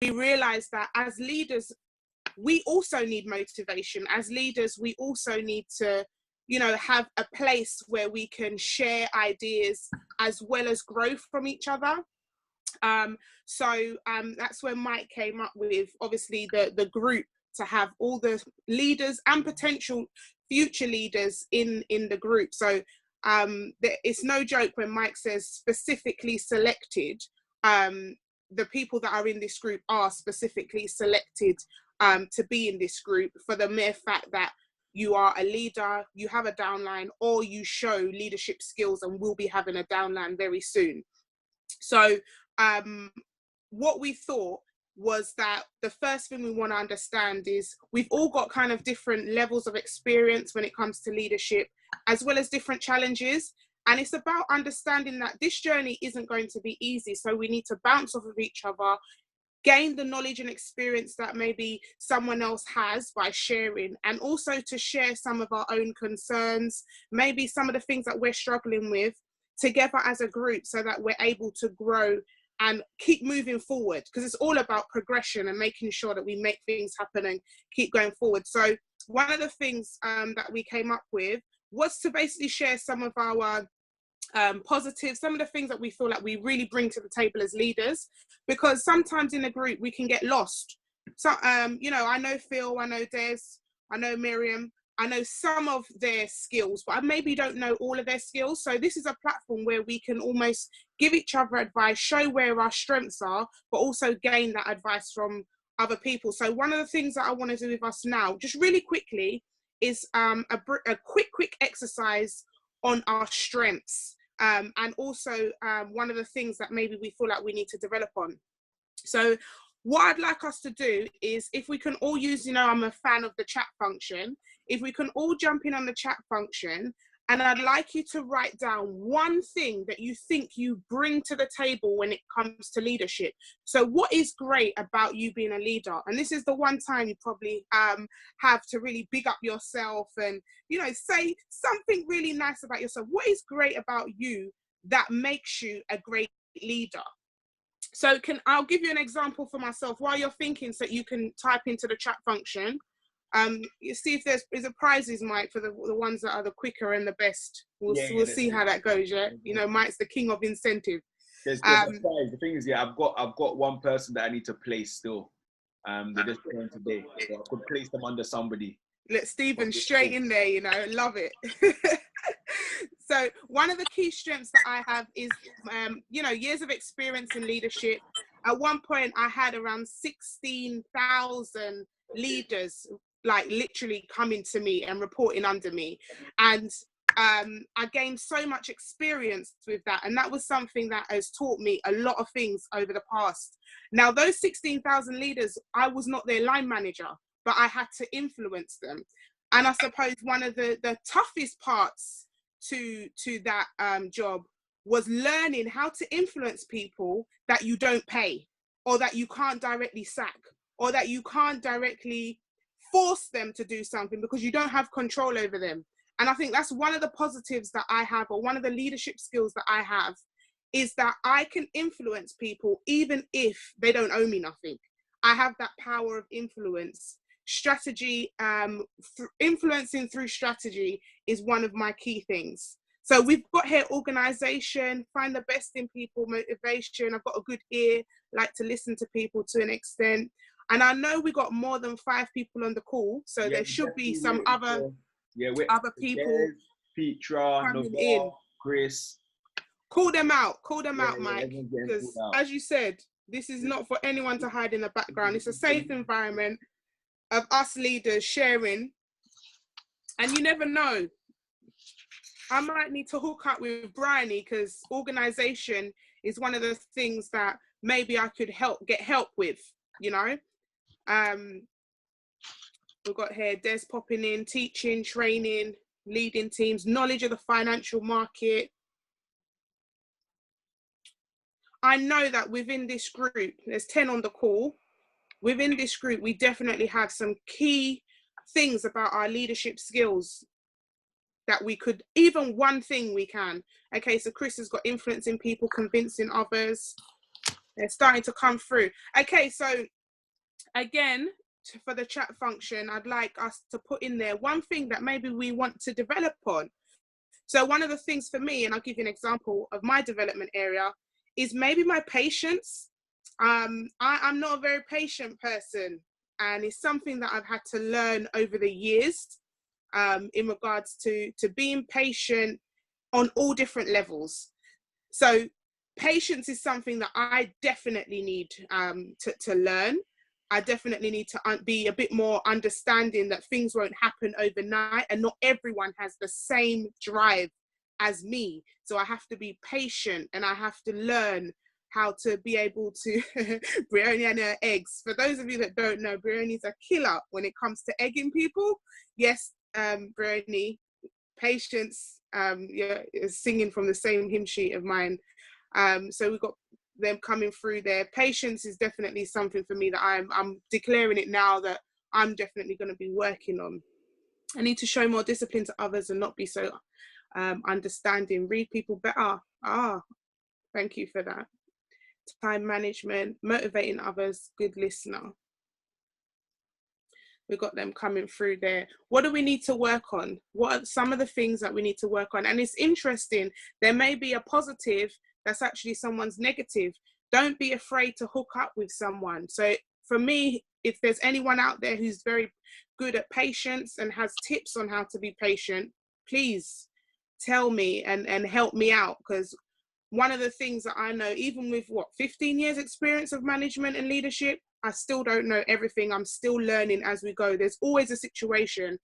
we realized that as leaders, we also need motivation. As leaders, we also need to, you know, have a place where we can share ideas as well as grow from each other. So that's when Mike came up with, obviously, the group to have all the leaders and potential future leaders in the group. So it's no joke when Mike says specifically selected. The people that are in this group are specifically selected to be in this group for the mere fact that you are a leader, you have a downline, or you show leadership skills, and we'll be having a downline very soon. So what we thought was that the first thing we want to understand is we've all got kind of different levels of experience when it comes to leadership, as well as different challenges. And it's about understanding that this journey isn't going to be easy. So we need to bounce off of each other, gain the knowledge and experience that maybe someone else has by sharing, and also to share some of our own concerns, maybe some of the things that we're struggling with together as a group, so that we're able to grow and keep moving forward, because it's all about progression and making sure that we make things happen and keep going forward. So one of the things that we came up with was to basically share some of our positives, some of the things that we feel like we really bring to the table as leaders, because sometimes in a group we can get lost. So you know, I know Phil, I know Des, I know Miriam, I know some of their skills, but I maybe don't know all of their skills. So this is a platform where we can almost give each other advice, show where our strengths are, but also gain that advice from other people. So one of the things that I want to do with us now, just really quickly, is a quick exercise on our strengths, and also one of the things that maybe we feel like we need to develop on. So what I'd like us to do is, if we can all use, you know, I'm a fan of the chat function, if we can all jump in on the chat function, and I'd like you to write down one thing that you think you bring to the table when it comes to leadership. So what is great about you being a leader? And this is the one time you probably have to really big up yourself and, you know, say something really nice about yourself. What is great about you that makes you a great leader? So I'll give you an example for myself while you're thinking, so you can type into the chat function. You see if there's prizes, Mike, for the ones that are the quicker and the best. We'll see how that goes. Yeah, you know, Mike's the king of incentive. There's a prize. The thing is, yeah, I've got one person that I need to place still. They just came today, so I could place them under somebody. Let Stephen straight in there, you know, love it. So one of the key strengths that I have is, you know, years of experience in leadership. At one point, I had around 16,000 leaders, like literally coming to me and reporting under me. And I gained so much experience with that. And that was something that has taught me a lot of things over the past. Now, those 16,000 leaders, I was not their line manager, but I had to influence them. And I suppose one of the toughest parts to that job was learning how to influence people that you don't pay, or that you can't directly sack, or that you can't directly force them to do something because you don't have control over them. And I think that's one of the positives that I have, or one of the leadership skills that I have, is that I can influence people even if they don't owe me nothing. I have that power of influence. Strategy, influencing through strategy is one of my key things. So we've got here organization, find the best in people, motivation. I've got a good ear, like to listen to people to an extent. And I know we got more than 5 people on the call, so yeah, there should be some other people. Petra, Nova, Chris. Call them out, Mike, because as you said, this is not for anyone to hide in the background. It's a safe environment of us leaders sharing. And you never know, I might need to hook up with Bryony, because organization is one of the things that maybe I could get help with, you know. We've got here Des popping in, teaching, training, leading teams, knowledge of the financial market. I know that within this group, there's 10 on the call. Within this group, we definitely have some key things about our leadership skills that we could, even one thing we can. Okay, so Chris has got influencing people, convincing others. They're starting to come through. Okay, so again, for the chat function, I'd like us to put in there one thing that maybe we want to develop on. So one of the things for me, and I'll give you an example of my development area, is maybe my patience. I'm not a very patient person, and it's something that I've had to learn over the years, in regards to being patient on all different levels. So patience is something that I definitely need to learn. I definitely need to be a bit more understanding that things won't happen overnight, and not everyone has the same drive as me. So I have to be patient, and I have to learn how to be able to Brioni and her eggs. For those of you that don't know, Brioni's a killer when it comes to egging people. Yes, Brioni, patience, yeah, is singing from the same hymn sheet of mine. So we've got them coming through there. Patience is definitely something for me that I'm declaring it now that I'm definitely going to be working on. I need to show more discipline to others and not be so understanding. Read people better. Thank you for that. Time management, motivating others, good listener. We've got them coming through there. What do we need to work on? What are some of the things that we need to work on? And it's interesting, there may be a positive that's actually someone's negative. Don't be afraid to hook up with someone. So for me, if there's anyone out there who's very good at patience and has tips on how to be patient, please tell me and help me out. Because one of the things that I know, even with 15 years experience of management and leadership, I still don't know everything. I'm still learning as we go. There's always a situation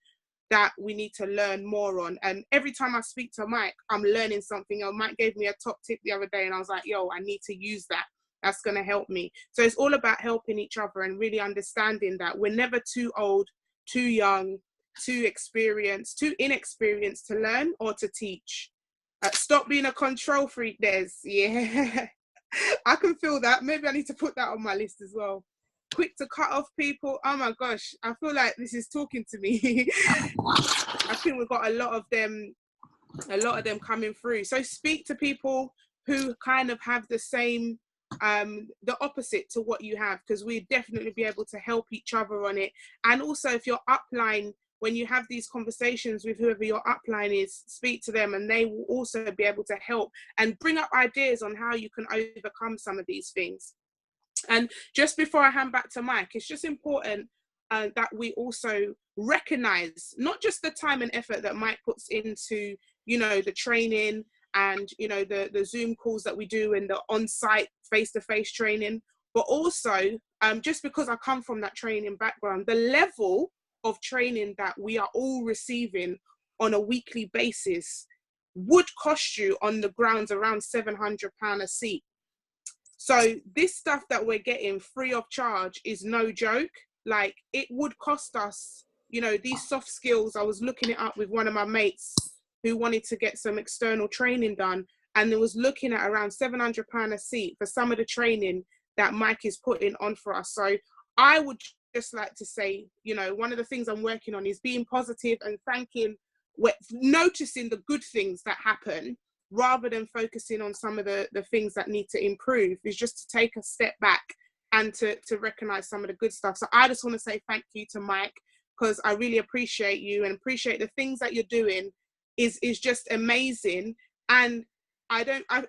that we need to learn more on. And every time I speak to Mike, I'm learning something. Mike gave me a top tip the other day and I was like, yo, I need to use that. That's going to help me. So it's all about helping each other and really understanding that we're never too old, too young, too experienced, too inexperienced to learn or to teach. Stop being a control freak, Des. Yeah, I can feel that. Maybe I need to put that on my list as well. Quick to cut off people. Oh my gosh, I feel like this is talking to me. I think we've got a lot of them coming through. So speak to people who kind of have the same, the opposite to what you have, because we'd definitely be able to help each other on it. And also if you're upline, when you have these conversations with whoever your upline is, speak to them and they will also be able to help and bring up ideas on how you can overcome some of these things. And just before I hand back to Mike, it's just important that we also recognize not just the time and effort that Mike puts into, you know, the training and, you know, the Zoom calls that we do and the on-site face-to-face training, but also just because I come from that training background, the level of training that we are all receiving on a weekly basis would cost you on the grounds around £700 a seat. So this stuff that we're getting free of charge is no joke. Like, it would cost us, you know, these soft skills. I was looking it up with one of my mates who wanted to get some external training done, and it was looking at around £700 a seat for some of the training that Mike is putting on for us. So I would just like to say, you know, one of the things I'm working on is being positive and noticing the good things that happen, rather than focusing on some of the things that need to improve, is just to take a step back and to recognize some of the good stuff. So I just want to say thank you to Mike, because I really appreciate you and appreciate the things that you're doing is just amazing. And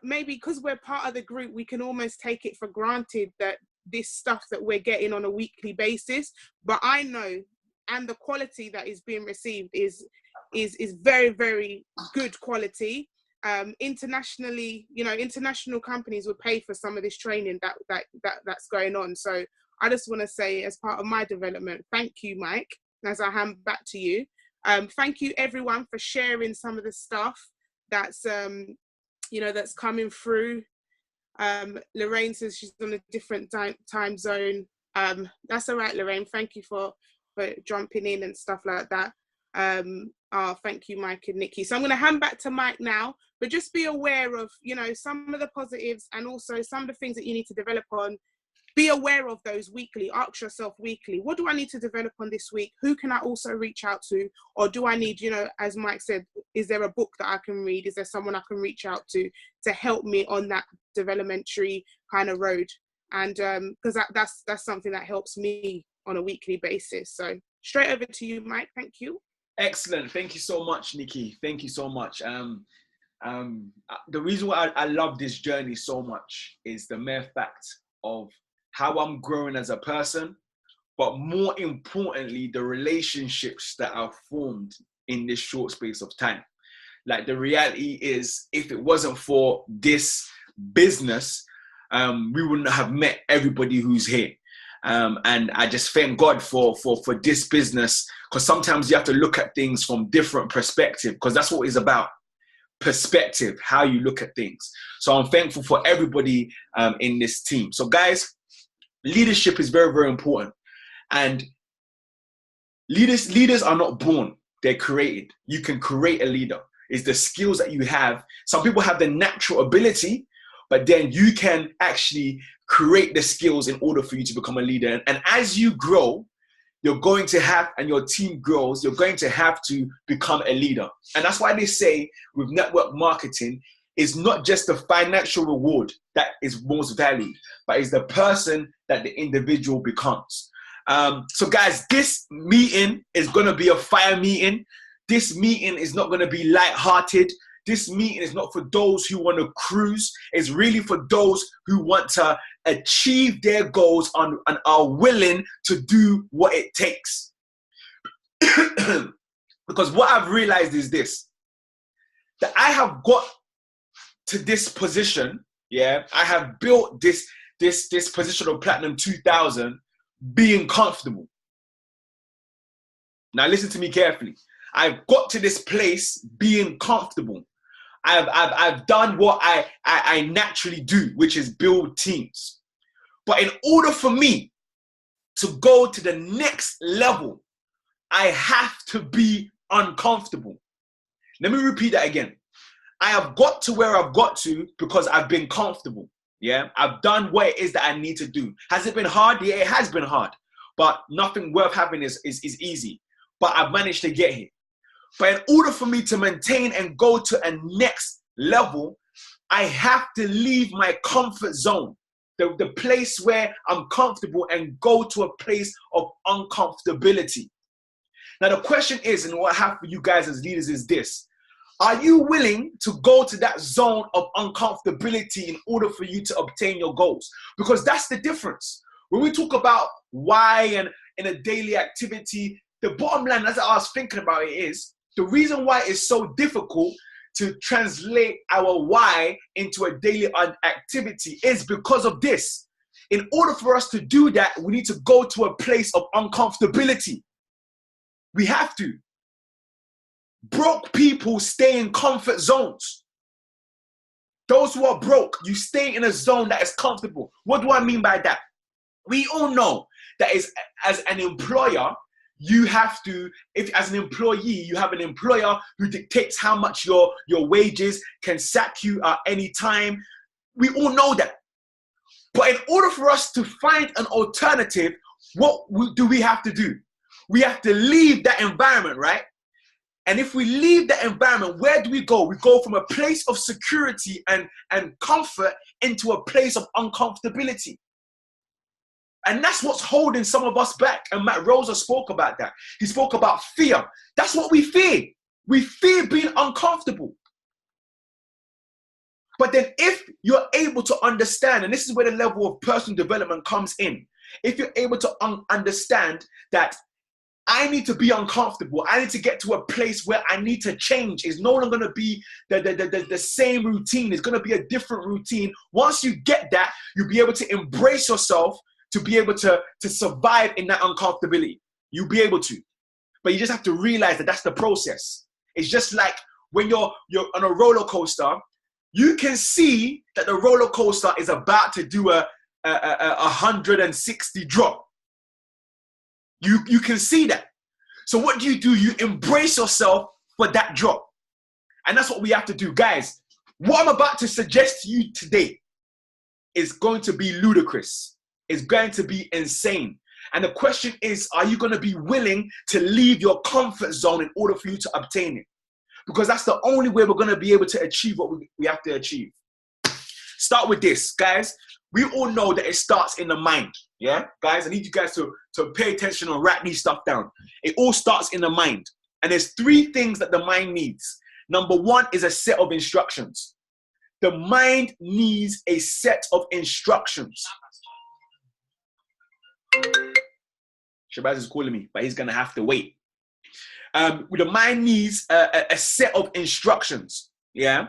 maybe because we're part of the group, we can almost take it for granted that this stuff that we're getting on a weekly basis, but I know, and the quality that is being received is very, very good quality. Internationally, you know, international companies would pay for some of this training that's going on. So I just want to say, as part of my development, thank you, Mike, as I hand back to you. Thank you everyone for sharing some of the stuff that's you know, that's coming through. Lorraine says she's on a different time zone. That's all right, Lorraine. Thank you for jumping in and stuff like that. Thank you, Mike and Nikki. So I'm going to hand back to Mike now, but just be aware of, you know, some of the positives and also some of the things that you need to develop on. Be aware of those weekly. Ask yourself weekly, what do I need to develop on this week? Who can I also reach out to? Or do I need, you know, as Mike said, is there a book that I can read? Is there someone I can reach out to help me on that developmentary kind of road? And because that's something that helps me on a weekly basis. So straight over to you, Mike. Thank you. Excellent. Thank you so much, Nikki. Thank you so much. The reason why I love this journey so much is the mere fact of how I'm growing as a person, but more importantly, the relationships that I've formed in this short space of time. Like, the reality is, if it wasn't for this business, we wouldn't have met everybody who's here. And I just thank God for this business, because sometimes you have to look at things from different perspective, because that's what it's about. Perspective, how you look at things. So I'm thankful for everybody in this team. So guys, leadership is very, very important. And leaders are not born, they're created. You can create a leader. It's the skills that you have. Some people have the natural ability, but then you can actually create the skills in order for you to become a leader. And as you grow, you're going to have, and your team grows, you're going to have to become a leader. And that's why they say with network marketing, it's not just the financial reward that is most valued, but it's the person that the individual becomes. So guys, this meeting is going to be a fire meeting. This meeting is not going to be lighthearted. This meeting is not for those who want to cruise. It's really for those who want to achieve their goals and are willing to do what it takes. Because what I've realized is this, that I have got to this position, yeah, I have built this position of Platinum 2000 being comfortable. Now listen to me carefully. I've got to this place being comfortable. I've done what I naturally do, which is build teams. But in order for me to go to the next level, I have to be uncomfortable. Let me repeat that again. I have got to where I've got to because I've been comfortable. Yeah, I've done what it is that I need to do. Has it been hard? Yeah, it has been hard. But nothing worth having is easy. But I've managed to get here. But in order for me to maintain and go to a next level, I have to leave my comfort zone, the place where I'm comfortable, and go to a place of uncomfortability. Now the question is, and what I have for you guys as leaders is this: are you willing to go to that zone of uncomfortability in order for you to obtain your goals? Because that's the difference. When we talk about why and in a daily activity, the bottom line, as I was thinking about it, is the reason why it's so difficult to translate our why into a daily activity is because of this. In order for us to do that, we need to go to a place of uncomfortability. We have to. Broke people stay in comfort zones. Those who are broke, you stay in a zone that is comfortable. What do I mean by that? We all know that as an employer, you have to, if as an employee, you have an employer who dictates how much your wages, can sack you at any time. We all know that. But in order for us to find an alternative, what do we have to do? We have to leave that environment, right? And if we leave that environment, where do we go? We go from a place of security and comfort into a place of uncomfortability. And that's what's holding some of us back. And Matt Rosa spoke about that. He spoke about fear. That's what we fear. We fear being uncomfortable. But then if you're able to understand, and this is where the level of personal development comes in, if you're able to understand that I need to be uncomfortable, I need to get to a place where I need to change. It's no longer going to be the same routine. It's going to be a different routine. Once you get that, you'll be able to embrace yourself to be able to survive in that uncomfortability. You'll be able to. But you just have to realize that that's the process. It's just like when you're on a roller coaster, you can see that the roller coaster is about to do a 160 drop. You can see that. So what do? You embrace yourself for that drop. And that's what we have to do. Guys, what I'm about to suggest to you today is going to be ludicrous. It's going to be insane. And the question is, are you going to be willing to leave your comfort zone in order for you to obtain it? Because that's the only way we're going to be able to achieve what we have to achieve. Start with this, guys. we all know that it starts in the mind. Yeah, guys, I need you guys to pay attention and write these stuff down. It all starts in the mind. And there's 3 things that the mind needs. Number 1 is a set of instructions. The mind needs a set of instructions. Shabazz is calling me, but he's going to have to wait. The mind needs a set of instructions. Yeah.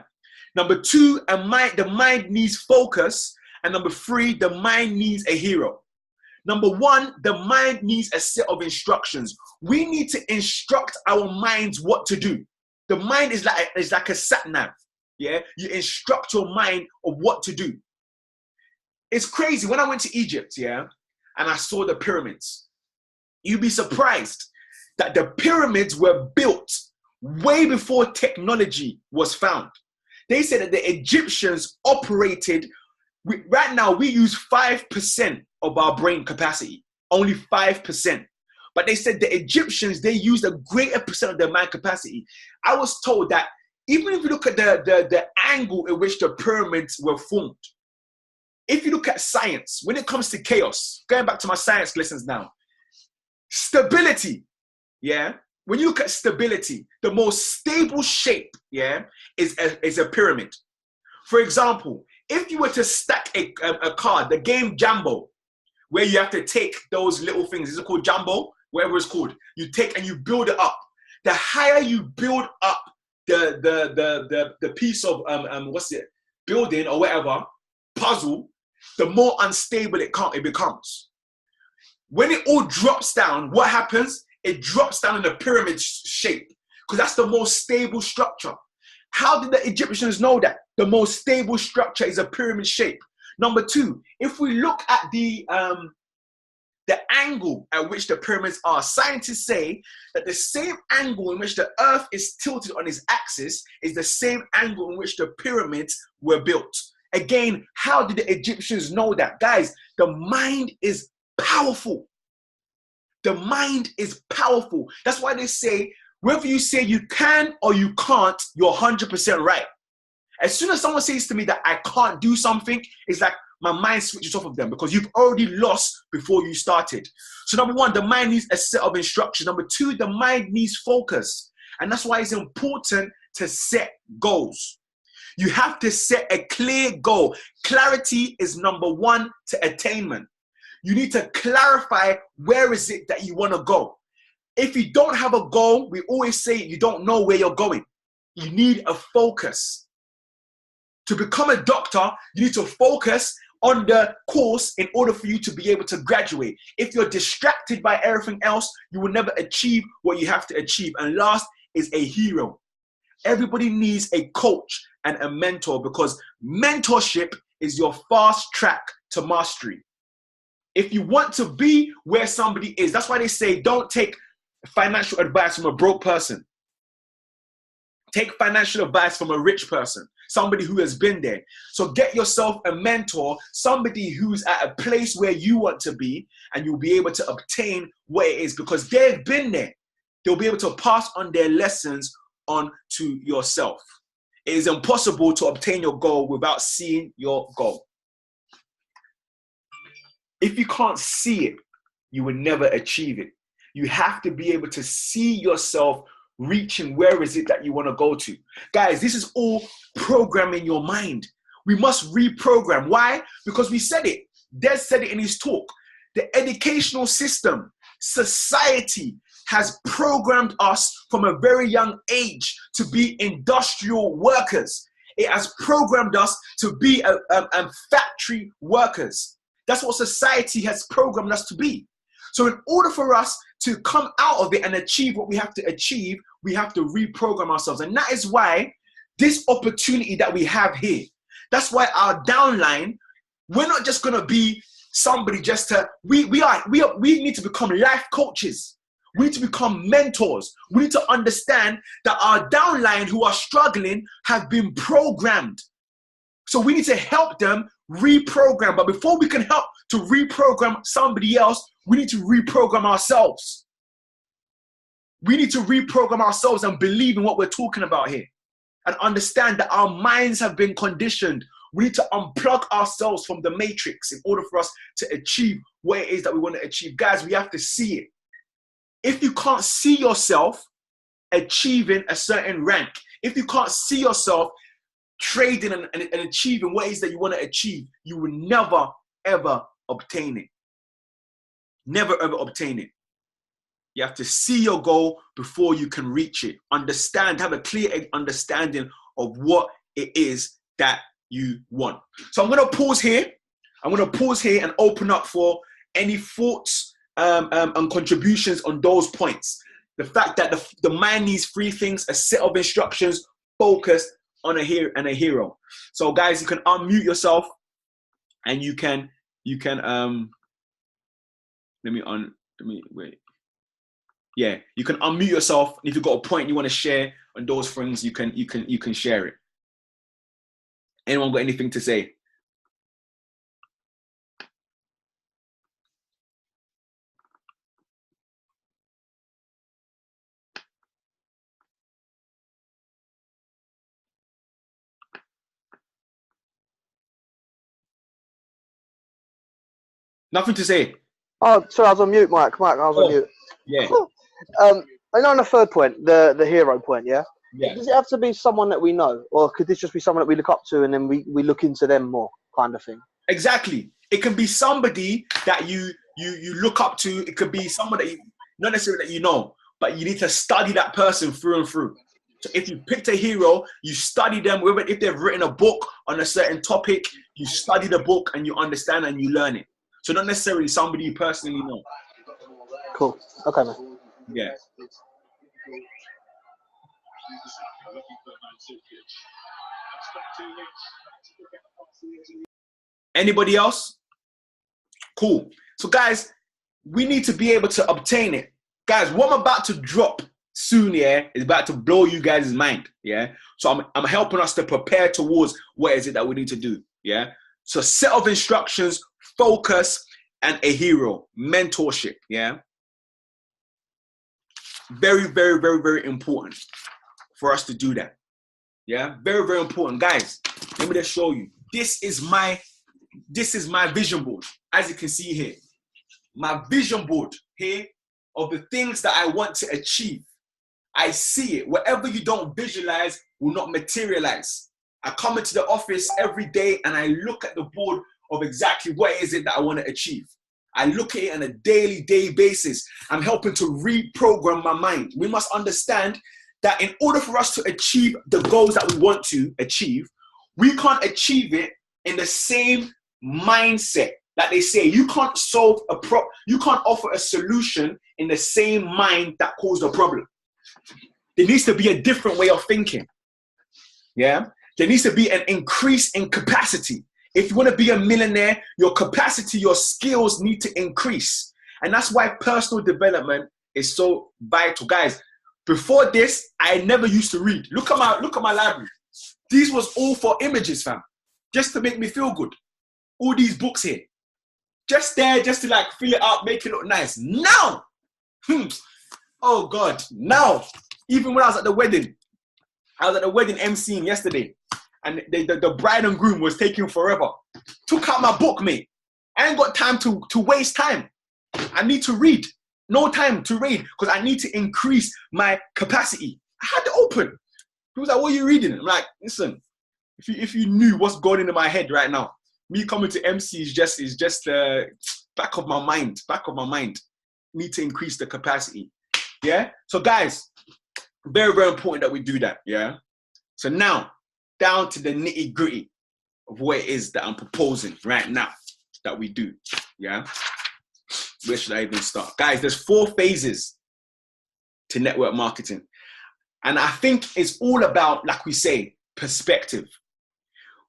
Number 2, the mind needs focus. And number 3, the mind needs a hero. Number 1, the mind needs a set of instructions. We need to instruct our minds what to do. The mind is like a sat nav. Yeah, you instruct your mind of what to do. It's crazy. When I went to Egypt, yeah, and I saw the pyramids, you'd be surprised that the pyramids were built way before technology was found. They said that the Egyptians operated, right now we use 5% of our brain capacity, only 5%. But they said the Egyptians, they used a greater percent of their mind capacity. I was told that even if you look at the angle in which the pyramids were formed, if you look at science, when it comes to chaos, going back to my science lessons now, stability, yeah? When you look at stability, the most stable shape, yeah, is a pyramid. For example, if you were to stack a card, the game Jambo, where you have to take those little things, is it called Jambo? Whatever it's called. You take and you build it up. The higher you build up the piece of building or whatever, puzzle, the more unstable it becomes. When it all drops down, what happens? It drops down in a pyramid shape, because that's the most stable structure. How did the Egyptians know that? The most stable structure is a pyramid shape. Number 2, if we look at the angle at which the pyramids are, scientists say that the same angle in which the earth is tilted on its axis is the same angle in which the pyramids were built. Again, how did the Egyptians know that? Guys, the mind is powerful. The mind is powerful. That's why they say, whether you say you can or you can't, you're 100% right. As soon as someone says to me that I can't do something, it's like my mind switches off of them, because you've already lost before you started. So number 1, the mind needs a set of instructions. Number 2, the mind needs focus. And that's why it's important to set goals. You have to set a clear goal. Clarity is number 1 to attainment. You need to clarify where is it that you want to go. If you don't have a goal, we always say you don't know where you're going. You need a focus. To become a doctor, you need to focus on the course in order for you to be able to graduate. If you're distracted by everything else, you will never achieve what you have to achieve. And last is a hero. Everybody needs a coach and a mentor, because mentorship is your fast track to mastery. If you want to be where somebody is, that's why they say don't take financial advice from a broke person. Take financial advice from a rich person, somebody who has been there. So get yourself a mentor, somebody who's at a place where you want to be, and you'll be able to obtain what it is, because they've been there. They'll be able to pass on their lessons on to yourself. It is impossible to obtain your goal without seeing your goal. If you can't see it, you will never achieve it. You have to be able to see yourself reaching where is it that you want to go to. Guys, this is all programming your mind. We must reprogram. Why? Because we said it. Des said it in his talk. The educational system, society has programmed us from a very young age to be industrial workers. It has programmed us to be factory workers. That's what society has programmed us to be. So in order for us to come out of it and achieve what we have to achieve, we have to reprogram ourselves. And that is why this opportunity that we have here, that's why our downline, we're not just going to be somebody just to, we need to become life coaches. We need to become mentors. We need to understand that our downline who are struggling have been programmed. So we need to help them reprogram. But before we can help to reprogram somebody else, we need to reprogram ourselves. We need to reprogram ourselves and believe in what we're talking about here, and understand that our minds have been conditioned We need to unplug ourselves from the matrix in order for us to achieve what it is that we want to achieve. Guys, we have to see it. If you can't see yourself achieving a certain rank, if you can't see yourself trading and achieving what it is that you want to achieve, you will never, ever obtain it. Never, ever obtain it. You have to see your goal before you can reach it. Understand, have a clear understanding of what it is that you want. So I'm going to pause here. I'm going to pause here and open up for any thoughts and contributions on those points. The fact that the mind needs three things: a set of instructions, focus on a hero. So guys, you can unmute yourself and you can let me wait. Yeah, you can unmute yourself. If you've got a point you want to share on those things, you can share it. Anyone got anything to say? Nothing to say. Oh, sorry, I was on mute, Mike. I was on mute. Yeah. And on the third point, the hero point, yeah? Yeah. Does it have to be someone that we know? Or could this just be someone that we look up to and then we look into them more, kind of thing? Exactly. It can be somebody that you look up to. It could be someone that you, not necessarily that you know, but you need to study that person through and through. So if you picked a hero, you study them. If they've written a book on a certain topic, you study the book and you understand and you learn it. So not necessarily somebody you personally know. Cool. Okay, man. Yeah. Anybody else? Cool. So guys, we need to be able to obtain it. Guys, what I'm about to drop soon, yeah, is about to blow you guys' mind, yeah? So I'm helping us to prepare towards what is it that we need to do, yeah? So set of instructions, focus, and a hero, mentorship, yeah? Very, very, very, very important for us to do that, yeah? Very, very important. Guys, let me just show you. This is my vision board, as you can see here. My vision board here of the things that I want to achieve. I see it. Whatever you don't visualize will not materialize. I come into the office every day and I look at the board of exactly what is it that I want to achieve. I look at it on a day basis. I'm helping to reprogram my mind. We must understand that in order for us to achieve the goals that we want to achieve, we can't achieve it in the same mindset. Like they say, you can't you can't offer a solution in the same mind that caused the problem. There needs to be a different way of thinking. Yeah? There needs to be an increase in capacity. If you want to be a millionaire, your capacity, your skills need to increase. And that's why personal development is so vital. Guys, before this, I never used to read. Look at my library. These was all for images, fam. Just to make me feel good. All these books here. Just there, just to like fill it up, make it look nice. Now, oh God, now, even when I was at the wedding emceeing yesterday, and the bride and groom was taking forever. Took out my book, mate. I ain't got time to waste time. I need to read. No time to read because I need to increase my capacity. I had it open. He was like, what are you reading? I'm like, listen, if you knew what's going into my head right now, me coming to MC is just back of my mind. Need to increase the capacity. Yeah? So guys, very, very important that we do that. Yeah? So now, down to the nitty gritty of what it is that I'm proposing right now that we do. Yeah? Where should I even start? Guys, there's 4 phases to network marketing. And I think it's all about, like we say, perspective.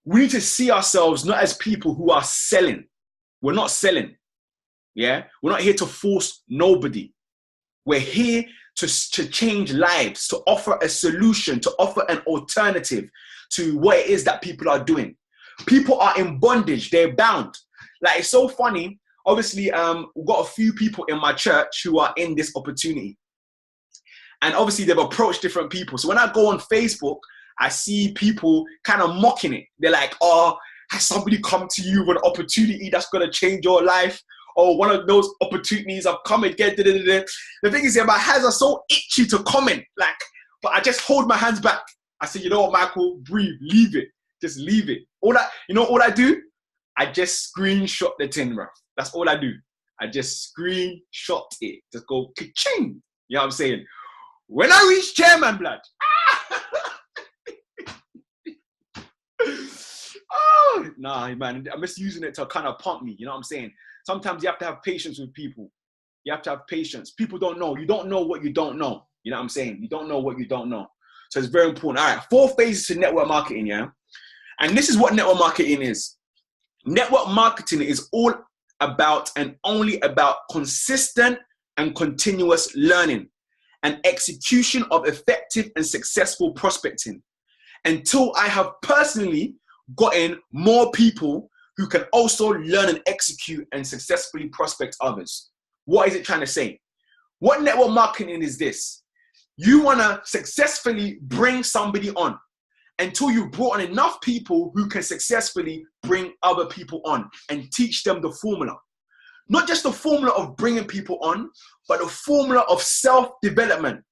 We need to see ourselves not as people who are selling. We're not selling. Yeah? We're not here to force nobody. We're here to change lives, to offer a solution, to offer an alternative to what it is that people are doing. People are in bondage. They're bound. Like, it's so funny. Obviously, we've got a few people in my church who are in this opportunity. And obviously, they've approached different people. So when I go on Facebook, I see people kind of mocking it. They're like, oh, Has somebody come to you with an opportunity that's going to change your life? Or one of those opportunities have come again. Da, da, da, da. The thing is, yeah, my hands are so itchy to comment, like, but I just hold my hands back. I say, you know what, Michael, breathe, leave it. Just leave it. All I do? I just screenshot the thing, bro. That's all I do. I just screenshot it. Just go ka-ching. You know what I'm saying? When I reach chairman, blood. Oh, nah, man. I'm just using it to kind of pump me. You know what I'm saying? Sometimes you have to have patience with people. You have to have patience. People don't know. You don't know what you don't know. You know what I'm saying? You don't know what you don't know. So it's very important. All right, 4 phases to network marketing, yeah? And this is what network marketing is. Network marketing is all about and only about consistent and continuous learning and execution of effective and successful prospecting until I have personally gotten more people who can also learn and execute and successfully prospect others. What is it trying to say? What network marketing is this? You want to successfully bring somebody on until you've brought on enough people who can successfully bring other people on and teach them the formula. Not just the formula of bringing people on, but the formula of self-development,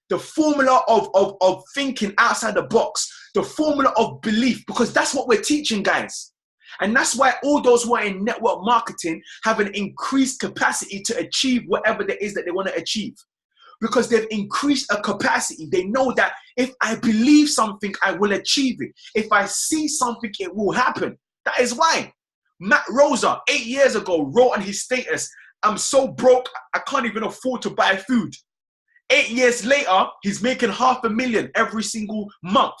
the formula of thinking outside the box, the formula of belief, because that's what we're teaching, guys. And that's why all those who are in network marketing have an increased capacity to achieve whatever there is that they want to achieve. Because they've increased a capacity. They know that if I believe something, I will achieve it. If I see something, it will happen. That is why Matt Rosa, 8 years ago, wrote on his status, I'm so broke, I can't even afford to buy food. 8 years later, he's making $500,000 every single month.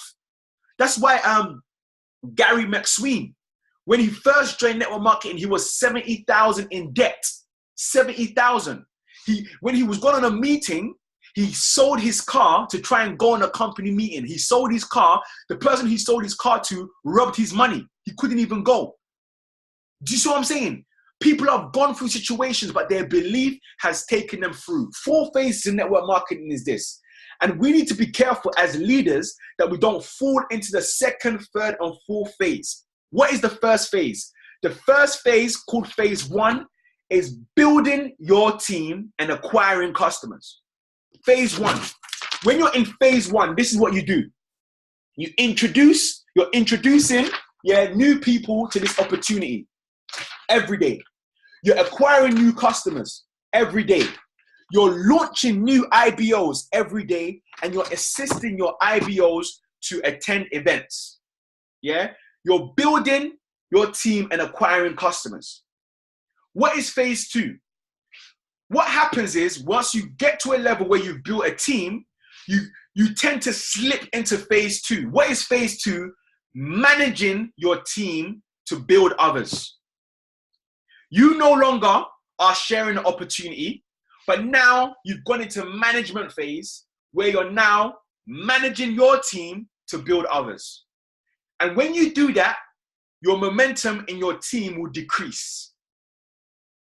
That's why Gary McSween, when he first joined network marketing, he was 70,000 in debt. 70,000. When he was going on a meeting, he sold his car to try and go on a company meeting. He sold his car. The person he sold his car to robbed his money. He couldn't even go. Do you see what I'm saying? People have gone through situations, but their belief has taken them through. 4 phases in network marketing is this. And we need to be careful as leaders that we don't fall into the 2nd, 3rd, and 4th phase. What is the first phase? The first phase, called phase 1, is building your team and acquiring customers. Phase 1. When you're in phase 1, this is what you do. You're introducing new people to this opportunity every day. You're acquiring new customers every day. You're launching new IBOs every day, and you're assisting your IBOs to attend events. Yeah? You're building your team and acquiring customers. What is phase 2? What happens is once you get to a level where you've built a team, you tend to slip into phase 2. What is phase 2? Managing your team to build others. You no longer are sharing the opportunity, but now you've gone into management phase where you're now managing your team to build others. And when you do that, your momentum in your team will decrease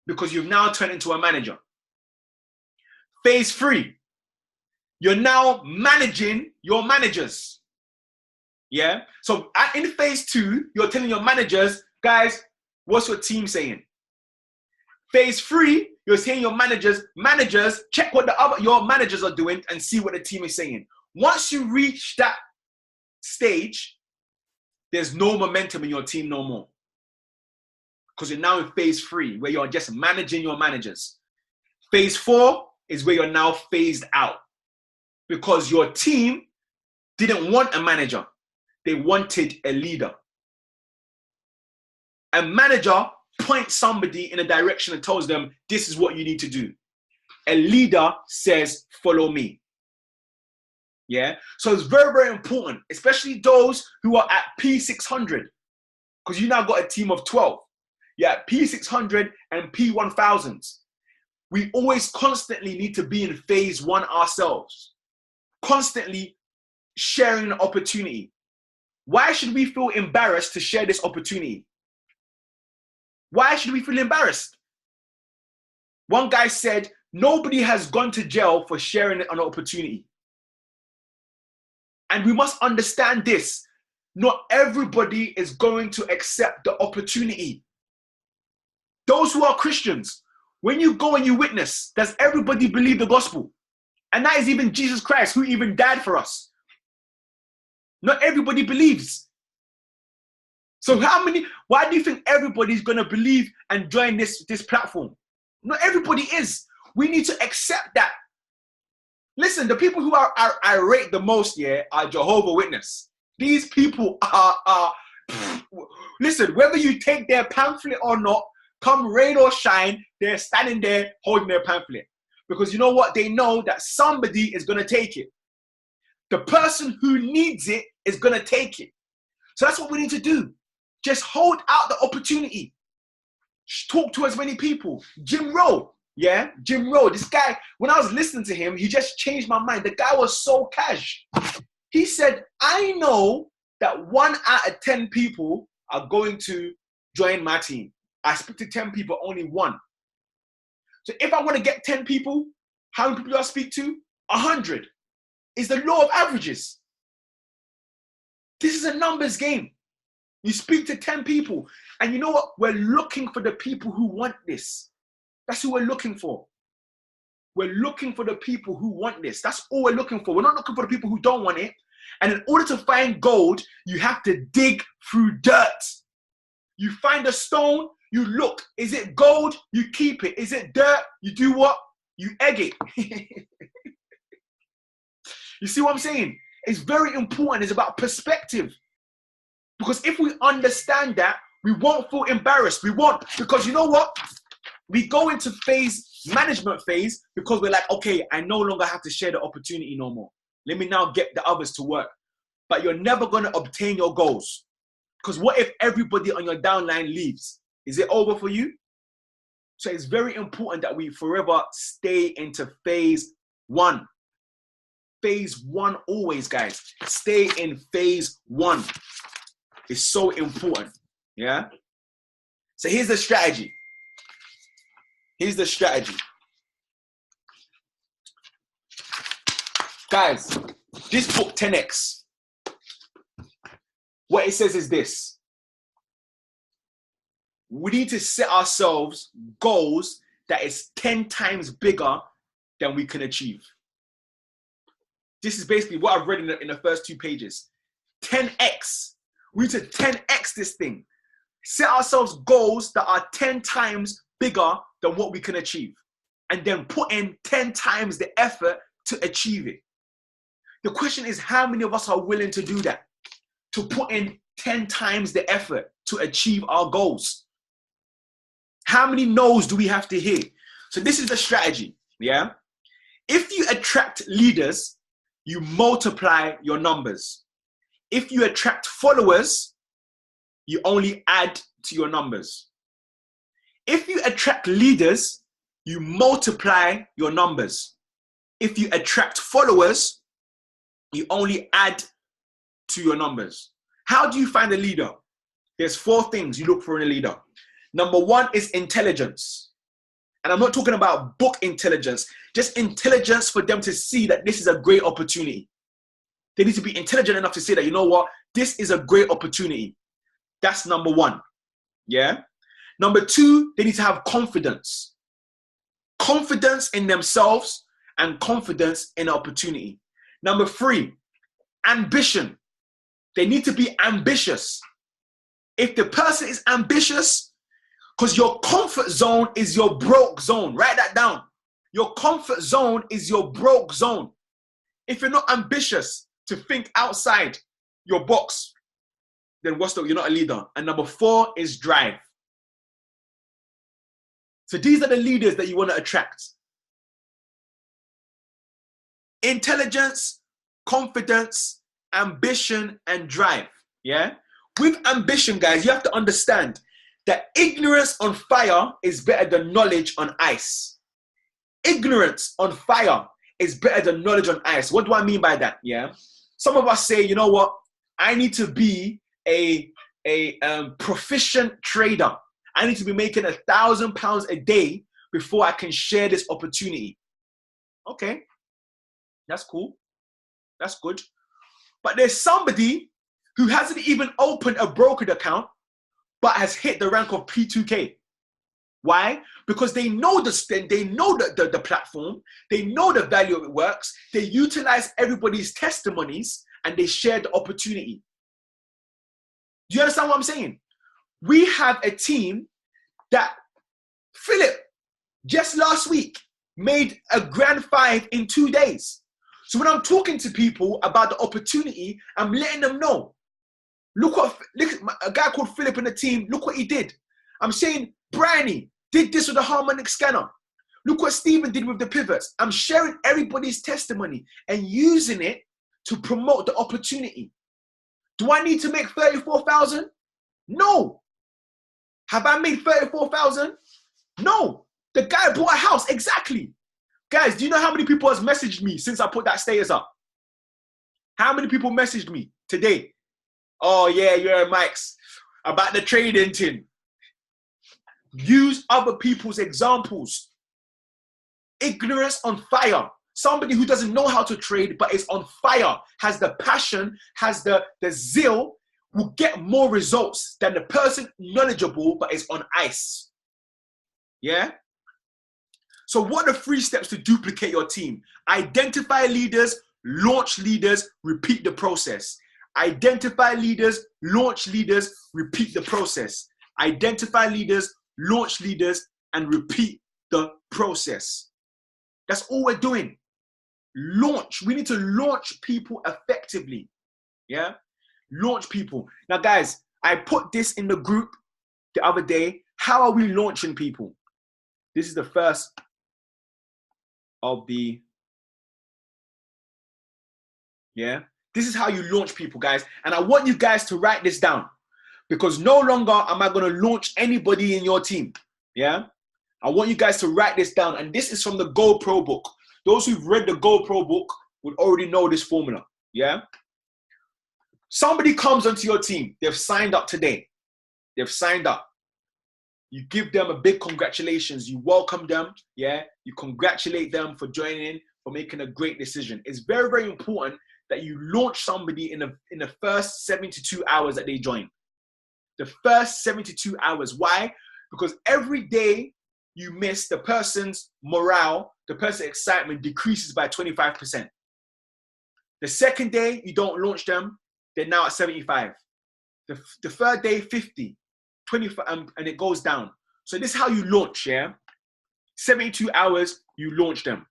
because you've now turned into a manager. Phase 3, you're now managing your managers. Yeah? So in phase 2, you're telling your managers, guys, what's your team saying? Phase 3, you're saying your managers, check what your managers are doing and see what the team is saying. Once you reach that stage, there's no momentum in your team no more. Because you're now in phase 3, where you're just managing your managers. Phase 4 is where you're now phased out. Because your team didn't want a manager. They wanted a leader. A manager points somebody in a direction and tells them, this is what you need to do. A leader says, follow me. Yeah? So it's very, very important, especially those who are at P600, because you now got a team of 12. Yeah, P600 and P1000s. We always constantly need to be in phase 1 ourselves, constantly sharing the opportunity. Why should we feel embarrassed to share this opportunity? Why should we feel embarrassed? One guy said, nobody has gone to jail for sharing an opportunity. And we must understand this. Not everybody is going to accept the opportunity. Those who are Christians, when you go and you witness, does everybody believe the gospel? And that is even Jesus Christ, who even died for us. Not everybody believes. So why do you think everybody's going to believe and join this platform? Not everybody is. We need to accept that. Listen, the people who are irate the most here are Jehovah's Witness. These people are listen, whether you take their pamphlet or not, come rain or shine, they're standing there holding their pamphlet. Because you know what? They know that somebody is going to take it. The person who needs it is going to take it. So that's what we need to do. Just hold out the opportunity. Talk to as many people. Jim Rowe, yeah? Jim Rowe, this guy, when I was listening to him, he just changed my mind. The guy was so cash. He said, I know that 1 out of 10 people are going to join my team. I speak to 10 people, only 1. So if I want to get 10 people, how many people do I speak to? 100. It's the law of averages. This is a numbers game. You speak to 10 people, and you know what? We're looking for the people who want this. That's who we're looking for. We're looking for the people who want this. That's all we're looking for. We're not looking for the people who don't want it. And in order to find gold, you have to dig through dirt. You find a stone, you look. Is it gold? You keep it. Is it dirt? You do what? You egg it. You see what I'm saying? It's very important. It's about perspective. Because if we understand that, we won't feel embarrassed. We won't. Because you know what? We go into management phase because we're like, okay, I no longer have to share the opportunity no more. Let me now get the others to work. But you're never going to obtain your goals. Because what if everybody on your downline leaves? Is it over for you? So it's very important that we forever stay into phase 1. Phase 1 always, guys. Stay in phase 1. It's so important. Yeah? So here's the strategy. Here's the strategy. Guys, this book 10X, what it says is this. We need to set ourselves goals that is 10 times bigger than we can achieve. This is basically what I've read in the first 2 pages. 10X. We need to 10X this thing. Set ourselves goals that are 10 times bigger than what we can achieve. And then put in 10 times the effort to achieve it. The question is, how many of us are willing to do that? To put in 10 times the effort to achieve our goals? How many no's do we have to hear? So this is the strategy, yeah? If you attract leaders, you multiply your numbers. If you attract followers, you only add to your numbers. If you attract leaders, you multiply your numbers. If you attract followers, you only add to your numbers. How do you find a leader? There's 4 things you look for in a leader. Number 1 is intelligence. And I'm not talking about book intelligence, just intelligence for them to see that this is a great opportunity. They need to be intelligent enough to say that, you know what, this is a great opportunity. That's number 1. Yeah. Number 2, they need to have confidence. Confidence in themselves and confidence in the opportunity. Number 3, ambition. They need to be ambitious. If the person is ambitious, because your comfort zone is your broke zone. Write that down. Your comfort zone is your broke zone. If you're not ambitious to think outside your box, then you're not a leader. And number 4 is drive. So these are the leaders that you want to attract. Intelligence, confidence, ambition, and drive. Yeah? With ambition, guys, you have to understand that ignorance on fire is better than knowledge on ice. Ignorance on fire is better than knowledge on ice. What do I mean by that? Yeah? Some of us say, you know what? I need to be a proficient trader. I need to be making £1,000 a day before I can share this opportunity. Okay, that's cool. That's good. But there's somebody who hasn't even opened a brokered account, but has hit the rank of P2K. Why? Because they know the platform, they know the value of it works, they utilize everybody's testimonies, and they share the opportunity. Do you understand what I'm saying? We have a team that, Philip, just last week, made a grand 5 in 2 days. So when I'm talking to people about the opportunity, I'm letting them know. Look a guy called Philip in the team, look what he did. I'm saying, Bryony did this with the harmonic scanner. Look what Stephen did with the pivots. I'm sharing everybody's testimony and using it to promote the opportunity. Do I need to make 34,000? No. Have I made 34,000? No. The guy bought a house, exactly. Guys, do you know how many people has messaged me since I put that status up? How many people messaged me today? Oh yeah, you're Mike's about the trading thing. Use other people's examples. Ignorance on fire. Somebody who doesn't know how to trade but is on fire, has the passion, has the zeal, will get more results than the person knowledgeable but is on ice. Yeah? So what are the 3 steps to duplicate your team? Identify leaders, launch leaders, repeat the process. Identify leaders, launch leaders, repeat the process. Identify leaders, launch leaders, and repeat the process. That's all we're doing. Launch. We need to launch people effectively. Yeah? Launch people. Now, guys, I put this in the group the other day. How are we launching people? This is the first of the, yeah? This is how you launch people, guys. And I want you guys to write this down, because no longer am I going to launch anybody in your team. Yeah? I want you guys to write this down. And this is from the GoPro book. Those who've read the GoPro book would already know this formula. Yeah? Somebody comes onto your team. They've signed up today. They've signed up. You give them a big congratulations. You welcome them. Yeah? You congratulate them for joining, for making a great decision. It's very, very important that you launch somebody in the first 72 hours that they join. The first 72 hours. Why? Because every day you miss, the person's morale, the person's excitement decreases by 25%. The second day you don't launch them, they're now at 75. The third day, 50, 25, and it goes down. So this is how you launch, yeah? 72 hours, you launch them.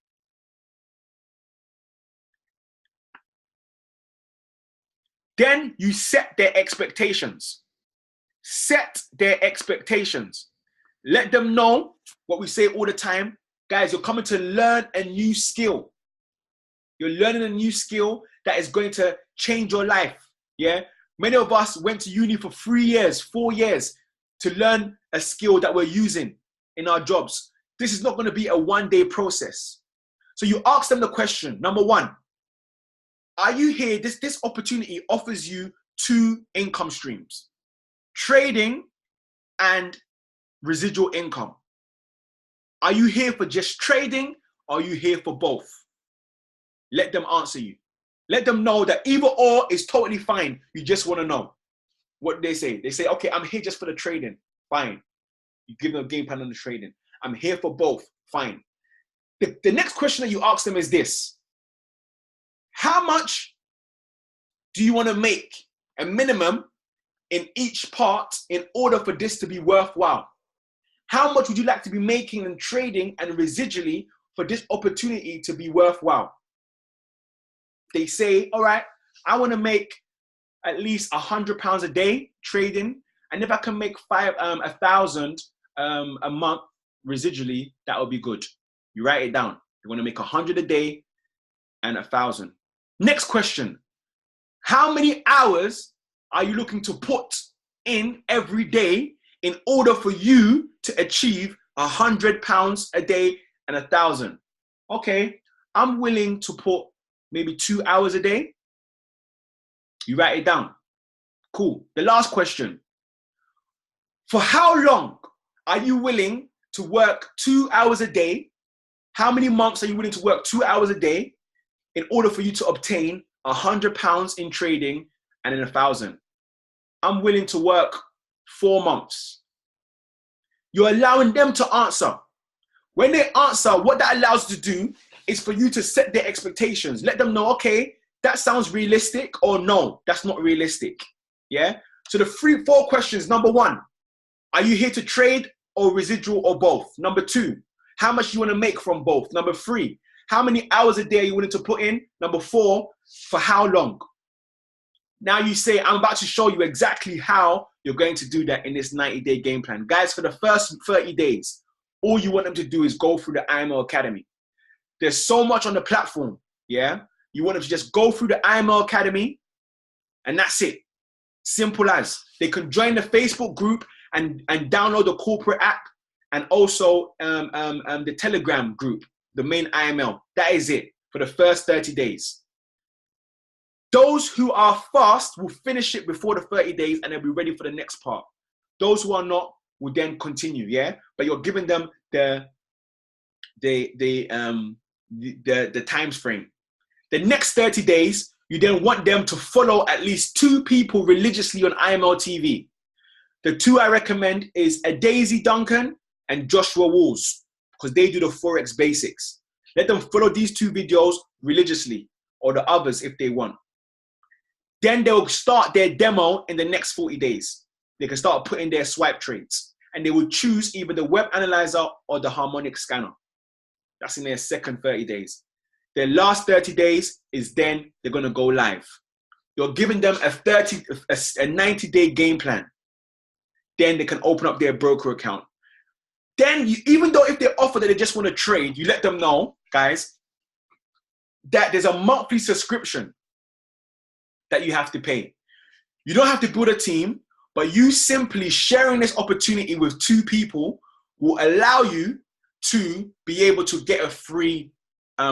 Then you set their expectations. Set their expectations. Let them know what we say all the time. Guys, you're coming to learn a new skill. You're learning a new skill that is going to change your life. Yeah? Many of us went to uni for 3 years, 4 years to learn a skill that we're using in our jobs. This is not going to be a one-day process. So you ask them the question. Number one, are you here? This opportunity offers you 2 income streams, trading and residual income. Are you here for just trading, or are you here for both? Let them answer you. Let them know that either or is totally fine. You just want to know what they say. They say, okay, I'm here just for the trading. Fine. You give them a game plan on the trading. I'm here for both. Fine. The next question that you ask them is this. How much do you want to make a minimum in each part in order for this to be worthwhile? How much would you like to be making in trading and residually for this opportunity to be worthwhile? They say, all right, I want to make at least £100 a day trading. And if I can make 1,000 a month residually, that would be good. You write it down. You want to make 100 a day and 1,000. Next question. How many hours are you looking to put in every day in order for you to achieve £100 a day and 1,000? Okay, I'm willing to put maybe 2 hours a day. You write it down. Cool. The last question. For how long are you willing to work 2 hours a day? How many months are you willing to work 2 hours a day in order for you to obtain £100 in trading and then 1,000. I'm willing to work 4 months. You're allowing them to answer. When they answer, what that allows you to do is for you to set their expectations. Let them know, okay, that sounds realistic, or no, that's not realistic. Yeah? So the 4 questions. Number 1, are you here to trade or residual or both? Number 2, how much you want to make from both? Number 3, how many hours a day are you willing to put in? Number 4, for how long? Now you say, I'm about to show you exactly how you're going to do that in this 90-day game plan. Guys, for the first 30 days, all you want them to do is go through the IMO Academy. There's so much on the platform, yeah? You want them to just go through the IMO Academy, and that's it. Simple as. They can join the Facebook group and download the corporate app, and also the Telegram group, the main IML. That is it for the first 30 days. Those who are fast will finish it before the 30 days and they'll be ready for the next part. Those who are not will then continue, yeah? But you're giving them the time frame. The next 30 days, you then want them to follow at least 2 people religiously on IML TV. The 2 I recommend is Daisy Duncan and Joshua Walls, because they do the Forex basics. Let them follow these 2 videos religiously, or the others if they want. Then they'll start their demo in the next 40 days. They can start putting their swipe trades, and they will choose either the web analyzer or the harmonic scanner. That's in their second 30 days. Their last 30 days is then they're going to go live. You're giving them a 90-day game plan. Then they can open up their broker account. Then, even though if they offer that they just want to trade, you let them know, guys, that there's a monthly subscription that you have to pay. You don't have to build a team, but you simply sharing this opportunity with 2 people will allow you to be able to get a free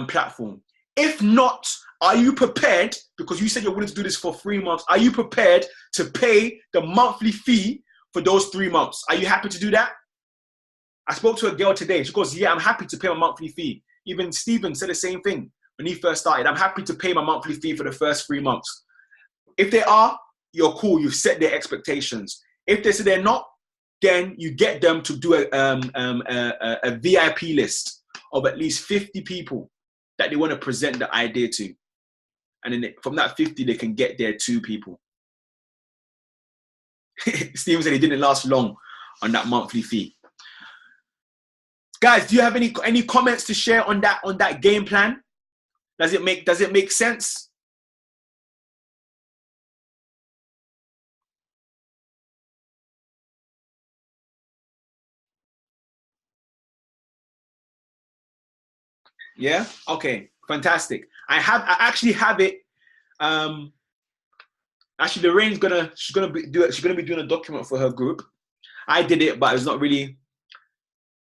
platform. If not, are you prepared, because you said you're willing to do this for 3 months, are you prepared to pay the monthly fee for those 3 months? Are you happy to do that? I spoke to a girl today. She goes, yeah, I'm happy to pay my monthly fee. Even Stephen said the same thing when he first started. I'm happy to pay my monthly fee for the first 3 months. If they are, you're cool. You've set their expectations. If they say they're not, then you get them to do a VIP list of at least 50 people that they want to present the idea to. And then from that 50, they can get their 2 people. Steven said he didn't last long on that monthly fee. Guys, do you have any comments to share on that game plan? Does it make sense? Yeah. Okay. Fantastic. I actually have it. Actually, Lorraine's she's gonna be doing a document for her group. I did it, but it's not really.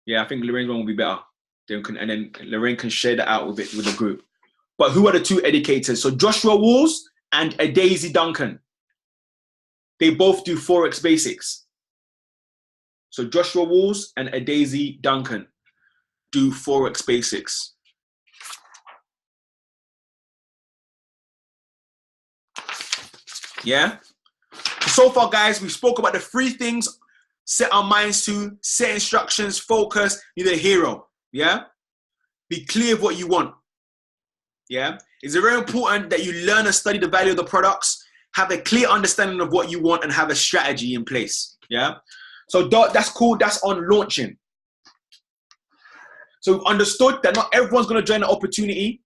Yeah, I think Lorraine's one will be better. And then Lorraine can share that out with the group. But who are the 2 educators? So Joshua Walls and Daisy Duncan. They both do Forex basics. So Joshua Walls and Daisy Duncan do Forex basics. Yeah. So far, guys, we spoke about the 3 things: set our minds to, set instructions, focus, you're the hero. Yeah. Be clear of what you want. Yeah. It's very important that you learn and study the value of the products, have a clear understanding of what you want, and have a strategy in place. Yeah. So that's cool. That's on launching. So we've understood that not everyone's going to join the opportunity.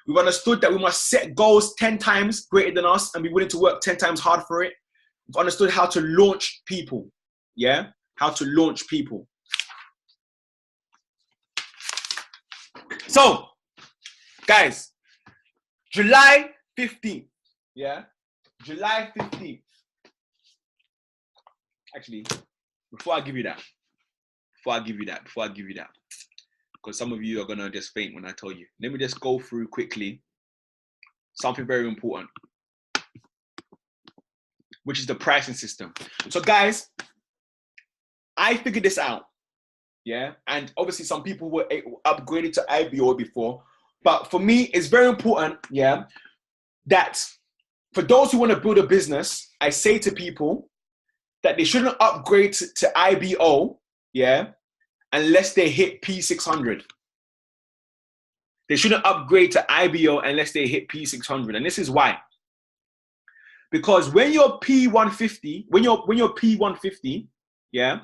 We've understood that we must set goals 10 times greater than us and be willing to work 10 times hard for it. We've understood how to launch people. Yeah? How to launch people. So, guys, July 15th. Yeah? July 15th. Actually, before I give you that, because some of you are going to just faint when I tell you. Let me just go through quickly something very important, which is the pricing system. So guys, I figured this out, yeah? And obviously some people were upgraded to IBO before, but for me, it's very important, yeah, that for those who want to build a business, I say to people that they shouldn't upgrade to IBO, yeah, unless they hit P600. They shouldn't upgrade to IBO unless they hit P600. And this is why. Because when you're P150, when you're P150, yeah,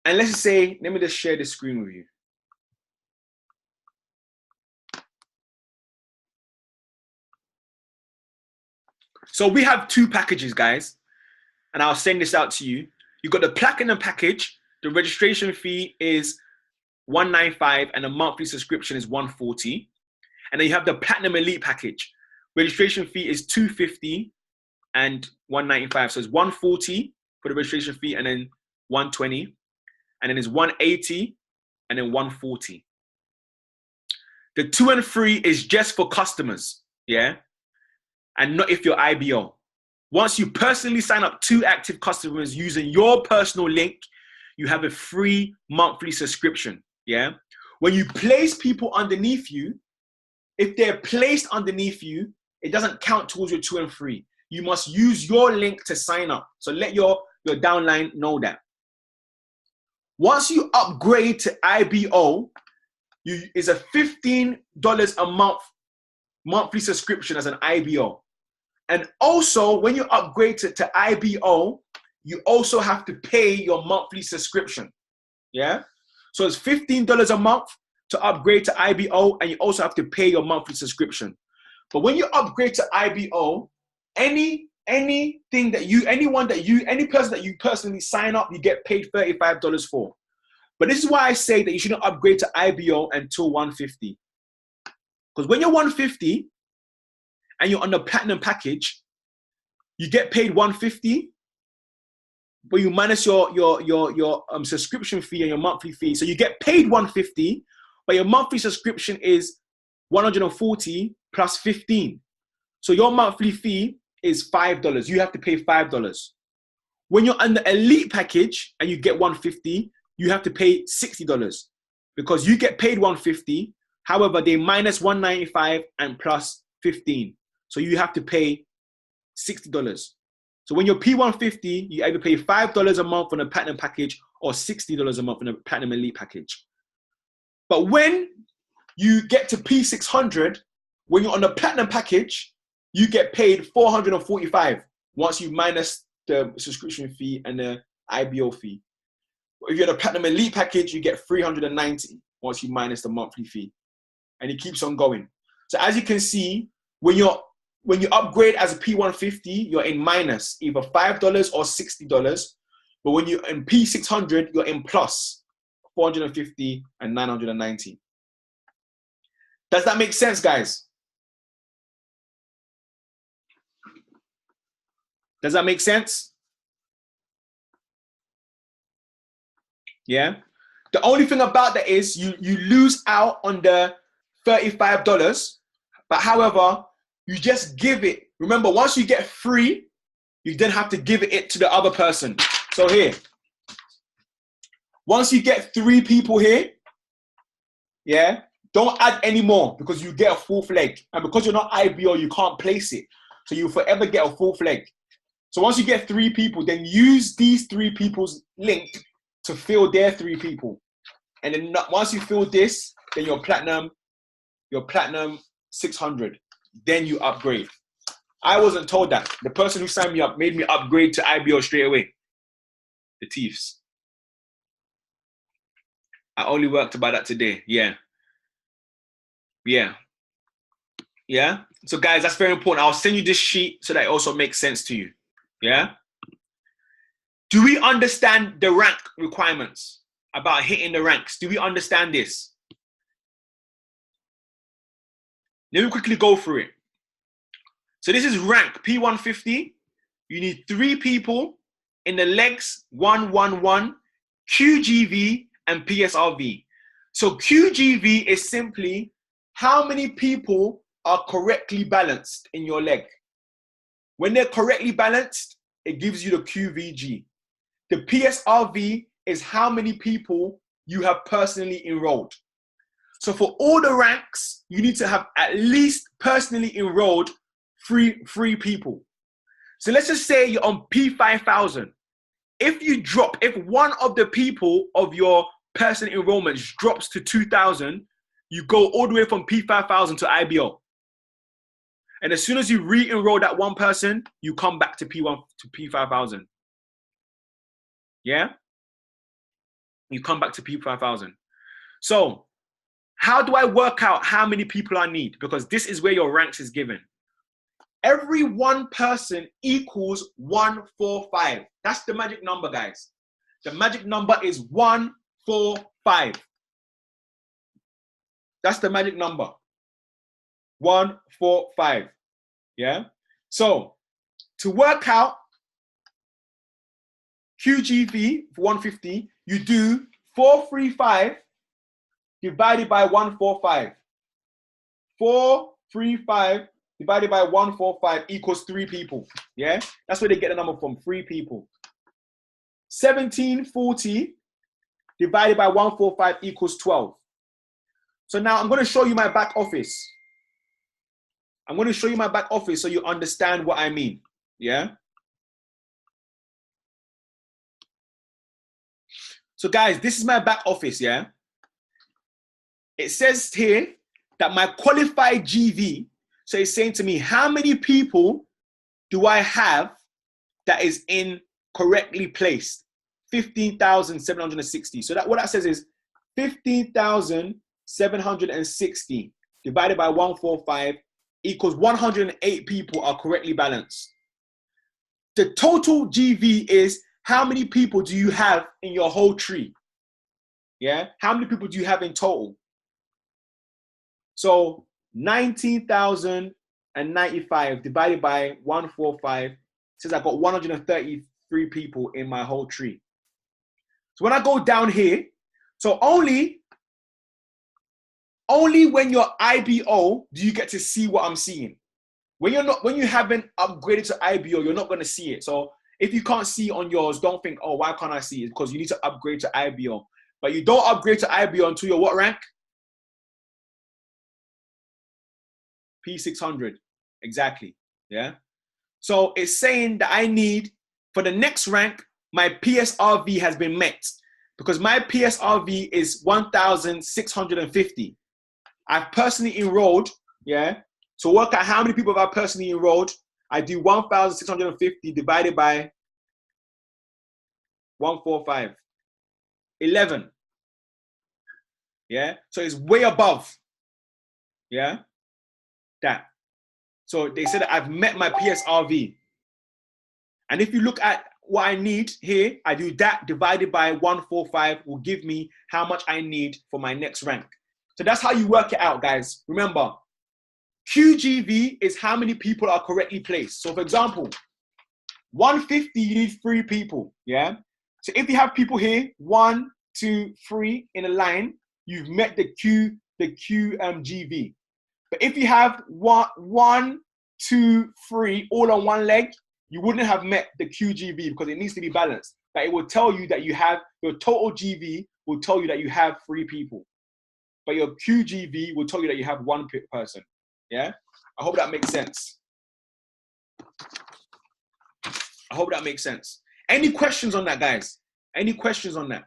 and let's say, let me just share the screen with you. So we have two packages, guys, and I'll send this out to you. You've got the platinum package. The registration fee is $195 and the monthly subscription is $140. And then you have the platinum elite package. Registration fee is $250 and $195. So it's $140 for the registration fee and then $120. And then it's $180 and then $140. The 2 and 3 is just for customers, yeah? And not if you're IBO. Once you personally sign up 2 active customers using your personal link, you have a free monthly subscription, yeah? When you place people underneath you, if they're placed underneath you, it doesn't count towards your 2 and 3. You must use your link to sign up. So let your downline know that. Once you upgrade to IBO, it's a $15 a month monthly subscription as an IBO. And also, when you upgrade to IBO, you also have to pay your monthly subscription. Yeah? So it's $15 a month to upgrade to IBO, and you also have to pay your monthly subscription. But when you upgrade to IBO, any person that you personally sign up, you get paid $35 for. But this is why I say that you shouldn't upgrade to IBO until 150. Because when you're 150 and you're on the platinum package, you get paid 150, but you minus your subscription fee and your monthly fee. So you get paid 150, but your monthly subscription is 140 plus 15. So your monthly fee is $5. You have to pay $5. When you're on the elite package and you get 150, you have to pay $60 because you get paid 150. However, they minus 195 and plus 15. So you have to pay $60. So when you're P150, you either pay $5 a month on a platinum package or $60 a month on a platinum elite package. But when you get to P600, when you're on the platinum package, you get paid $445 once you minus the subscription fee and the IBO fee. If you're in a platinum elite package, you get $390 once you minus the monthly fee. And it keeps on going. So as you can see, when you upgrade as a P150, you're in minus either $5 or $60. But when you're in P600, you're in plus $450 and $990. Does that make sense, guys? Does that make sense? Yeah. The only thing about that is you lose out on the $35, but however, you just give it. Remember, once you get free, you then have to give it to the other person. So here, once you get 3 people here, yeah, don't add any more because you get a full flag. And because you're not IBO, you can't place it. So you forever get a full flag. So once you get 3 people, then use these 3 people's link to fill their 3 people. And then once you fill this, then your platinum 600. Then you upgrade. I wasn't told that. The person who signed me up made me upgrade to IBO straight away. The thieves. I only worked about that today. Yeah. So guys, that's very important. I'll send you this sheet so that it also makes sense to you. Yeah. Do we understand the rank requirements about hitting the ranks? Do we understand this? Let me quickly go through it. So this is rank P150. You need 3 people in the legs 111, QGV, and PSRV. So QGV is simply how many people are correctly balanced in your leg. When they're correctly balanced, it gives you the QVG. The PSRV is how many people you have personally enrolled. So for all the ranks, you need to have at least personally enrolled three people. So let's just say you're on P5000. If one of the people of your person enrollments drops to 2000, you go all the way from P5000 to IBO. And as soon as you re-enroll that one person, you come back to P1 to P5000. Yeah? You come back to P5000. So how do I work out how many people I need? Because this is where your ranks is given. Every one person equals 145. That's the magic number, guys. The magic number is 145. That's the magic number. 145. Yeah? So, to work out QGV for 150, you do 435 divided by 145. 435 divided by 145 equals 3 people. Yeah? That's where they get the number from, 3 people. 1740 divided by 145 equals 12. So now I'm going to show you my back office. I'm going to show you my back office so you understand what I mean. Yeah? So guys, this is my back office, yeah? It says here that my qualified GV, so it's saying to me, how many people do I have that is incorrectly placed? 15,760. So that what that says is 15,760 divided by 145 equals 108 people are correctly balanced. The total GV is how many people do you have in your whole tree? Yeah? How many people do you have in total? So 19,095 divided by 145 says I got 133 people in my whole tree. So when I go down here, so only when you're IBO do you get to see what I'm seeing. When you haven't upgraded to IBO, you're not going to see it. So if you can't see on yours, don't think, oh, why can't I see it? Because you need to upgrade to IBO. But you don't upgrade to IBO until you're what rank? P600. Exactly. Yeah. So it's saying that I need, for the next rank, my PSRV has been met. Because my PSRV is 1,650. I've personally enrolled, yeah. So work out how many people have I personally enrolled. I do 1,650 divided by 145. 11. Yeah. So it's way above. Yeah. That. So they said that I've met my PSRV. And if you look at what I need here, I do that divided by 145 will give me how much I need for my next rank. So that's how you work it out, guys. Remember, QGV is how many people are correctly placed. So for example, 150, you need 3 people, yeah? So if you have people here, 1, 2, 3 in a line, you've met the QGV. But if you have 1, 2, 3 all on one leg, you wouldn't have met the QGV because it needs to be balanced. But it will tell you that you have, your total GV will tell you that you have 3 people. But your QGV will tell you that you have 1 person. Yeah? I hope that makes sense. I hope that makes sense. Any questions on that, guys? Any questions on that?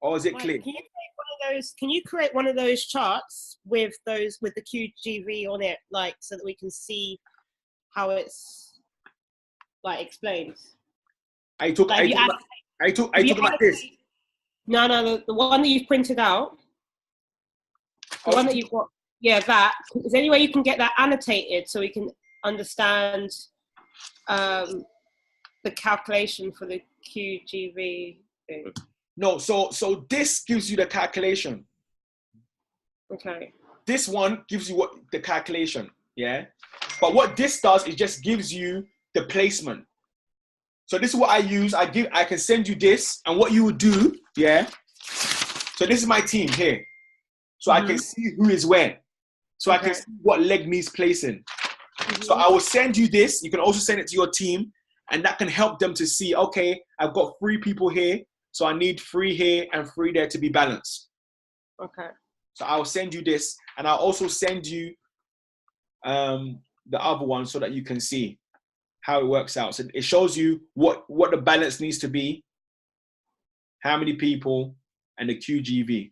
Or is it clear? Can you create one of those charts with the QGV on it, like, so that we can see how it's like explained? I took like this. No, the one that you've printed out. The one that you've got, yeah, that. Is there any way you can get that annotated so we can understand the calculation for the QGV thing? No, so this gives you the calculation. Okay. This one gives you what the calculation, yeah? But what this does, it just gives you the placement. So this is what I use. I can send you this, and what you would do, yeah? So this is my team here. So I can see who is where. So I can see what leg needs placing. So I will send you this. You can also send it to your team, and that can help them to see, okay, I've got 3 people here, so I need 3 here and 3 there to be balanced. Okay. So I'll send you this, and I'll also send you the other one so that you can see how it works out. So it shows you what the balance needs to be, how many people, and the QGV.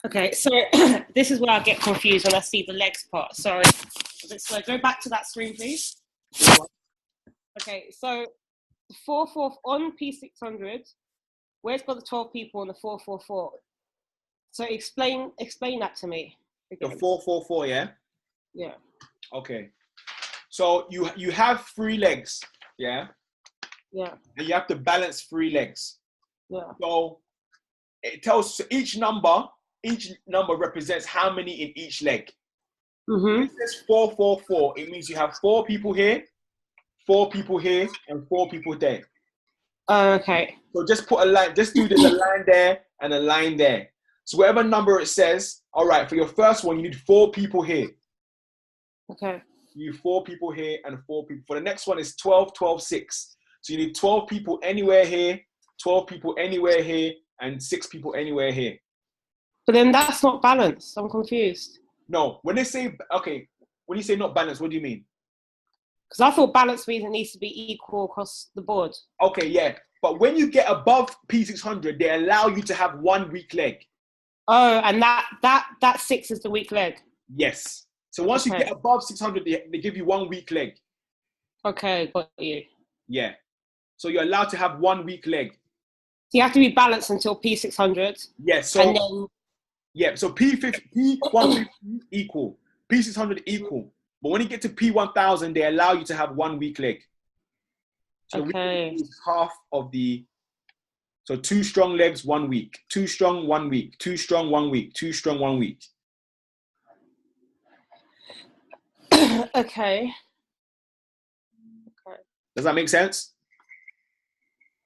Okay, so this is where I get confused when I see the legs part. Sorry. Let's go back to that screen, please. Okay, so the 4-4 on P600, where's got the 12 people on the 4-4-4? So explain that to me. The Again. 4-4-4, yeah? Yeah. Okay. So you have 3 legs, yeah? Yeah. And you have to balance 3 legs. Yeah. So it tells, so each number represents how many in each leg. Mm-hmm. It says 4-4-4. It means you have 4 people here, 4 people here, and 4 people there. Okay. So just put a line, just do there's a line there and a line there. So whatever number it says, all right, for your first one, you need 4 people here. Okay. You need 4 people here and 4 people. For the next one is 12, 12, 6. So you need 12 people anywhere here, 12 people anywhere here, and 6 people anywhere here. But then that's not balanced. I'm confused. No, when they say, okay, when you say not balanced, what do you mean? Because I thought balance means it needs to be equal across the board. Okay, yeah. But when you get above P600, they allow you to have 1 weak leg. Oh, and that 6 is the weak leg. Yes. So once you get above 600, they give you 1 weak leg. Okay, got you. Yeah. So you're allowed to have 1 weak leg. So you have to be balanced until P600. Yes. So, and then, yeah. So P150 equal, P600 equal. But when you get to P1000, they allow you to have 1 weak leg. So okay. is half of the. So 2 strong legs, 1 weak. 2 strong, 1 weak. 2 strong, 1 weak. 2 strong, 1 weak. Okay. Does that make sense?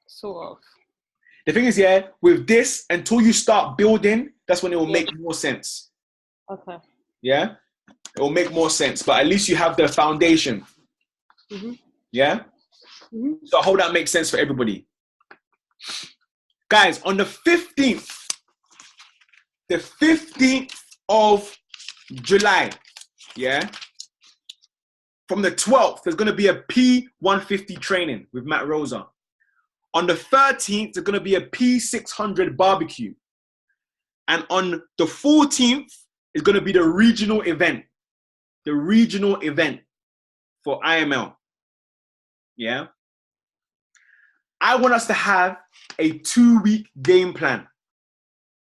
Sort of. The thing is, yeah, with this, until you start building, that's when it will make more sense. Okay. Yeah? It will make more sense. But at least you have the foundation. Mm-hmm. Yeah? Mm-hmm. So I hope that makes sense for everybody. Guys, on the 15th of July, yeah? From the 12th, there's going to be a P150 training with Matt Rosa. On the 13th, there's going to be a P600 barbecue. And on the 14th, is going to be the regional event. The regional event for IML. Yeah? I want us to have a 2-week game plan.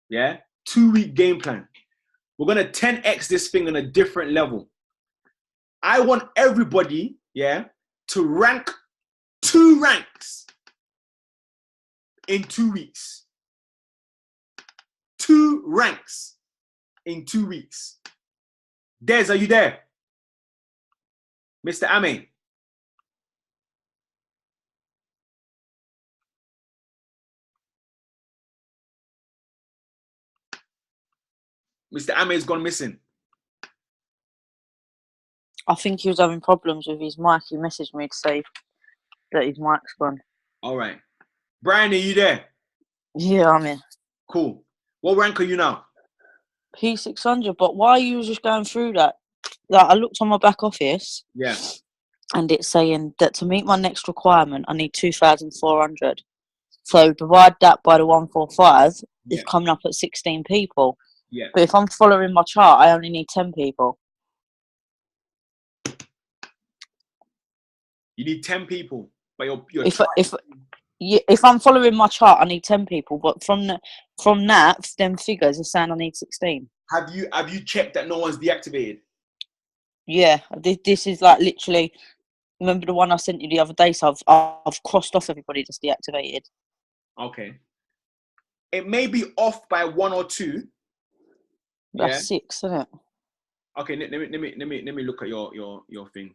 Yeah? 2-week game plan. We're going to 10x this thing on a different level. I want everybody, yeah, to rank 2 ranks in 2 weeks. 2 ranks in 2 weeks. Des, are you there? Mr. Ame. Mr. Ame's gone missing. I think he was having problems with his mic. He messaged me to say that his mic's gone. All right. Brian, are you there? Yeah, I'm in. Cool. What rank are you now? P600, but why are you just going through that? Like, I looked on my back office. Yeah. And it's saying that to meet my next requirement, I need 2,400. So divide that by the 145, Yeah. it's coming up at 16 people. Yeah. But if I'm following my chart, I only need 10 people. You need 10 people. But you're if I'm following my chart, I need 10 people. But from that, them figures are saying I need 16. Have you checked that no one's deactivated? Yeah, this is like literally. Remember the one I sent you the other day? So I've crossed off everybody that's deactivated. Okay. It may be off by 1 or 2. That's 6, isn't it? Okay, let me look at your thing.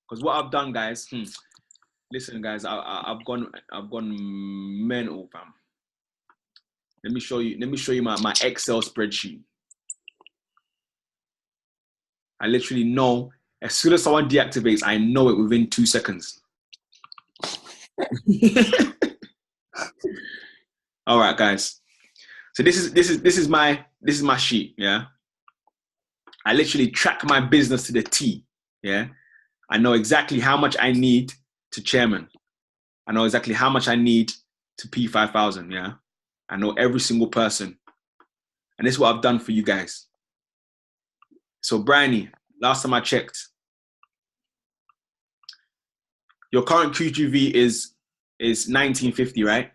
Because what I've done, guys. Listen, guys, I've gone mental, fam. Let me show you my Excel spreadsheet. I literally know as soon as someone deactivates, I know it within 2 seconds. All right, guys. So this is my sheet, yeah. I literally track my business to the T. Yeah. I know exactly how much I need to chairman. I know exactly how much I need to P5000. Yeah. I know every single person. And this is what I've done for you guys. So Bryony, last time I checked, your current QGV is 1950, right?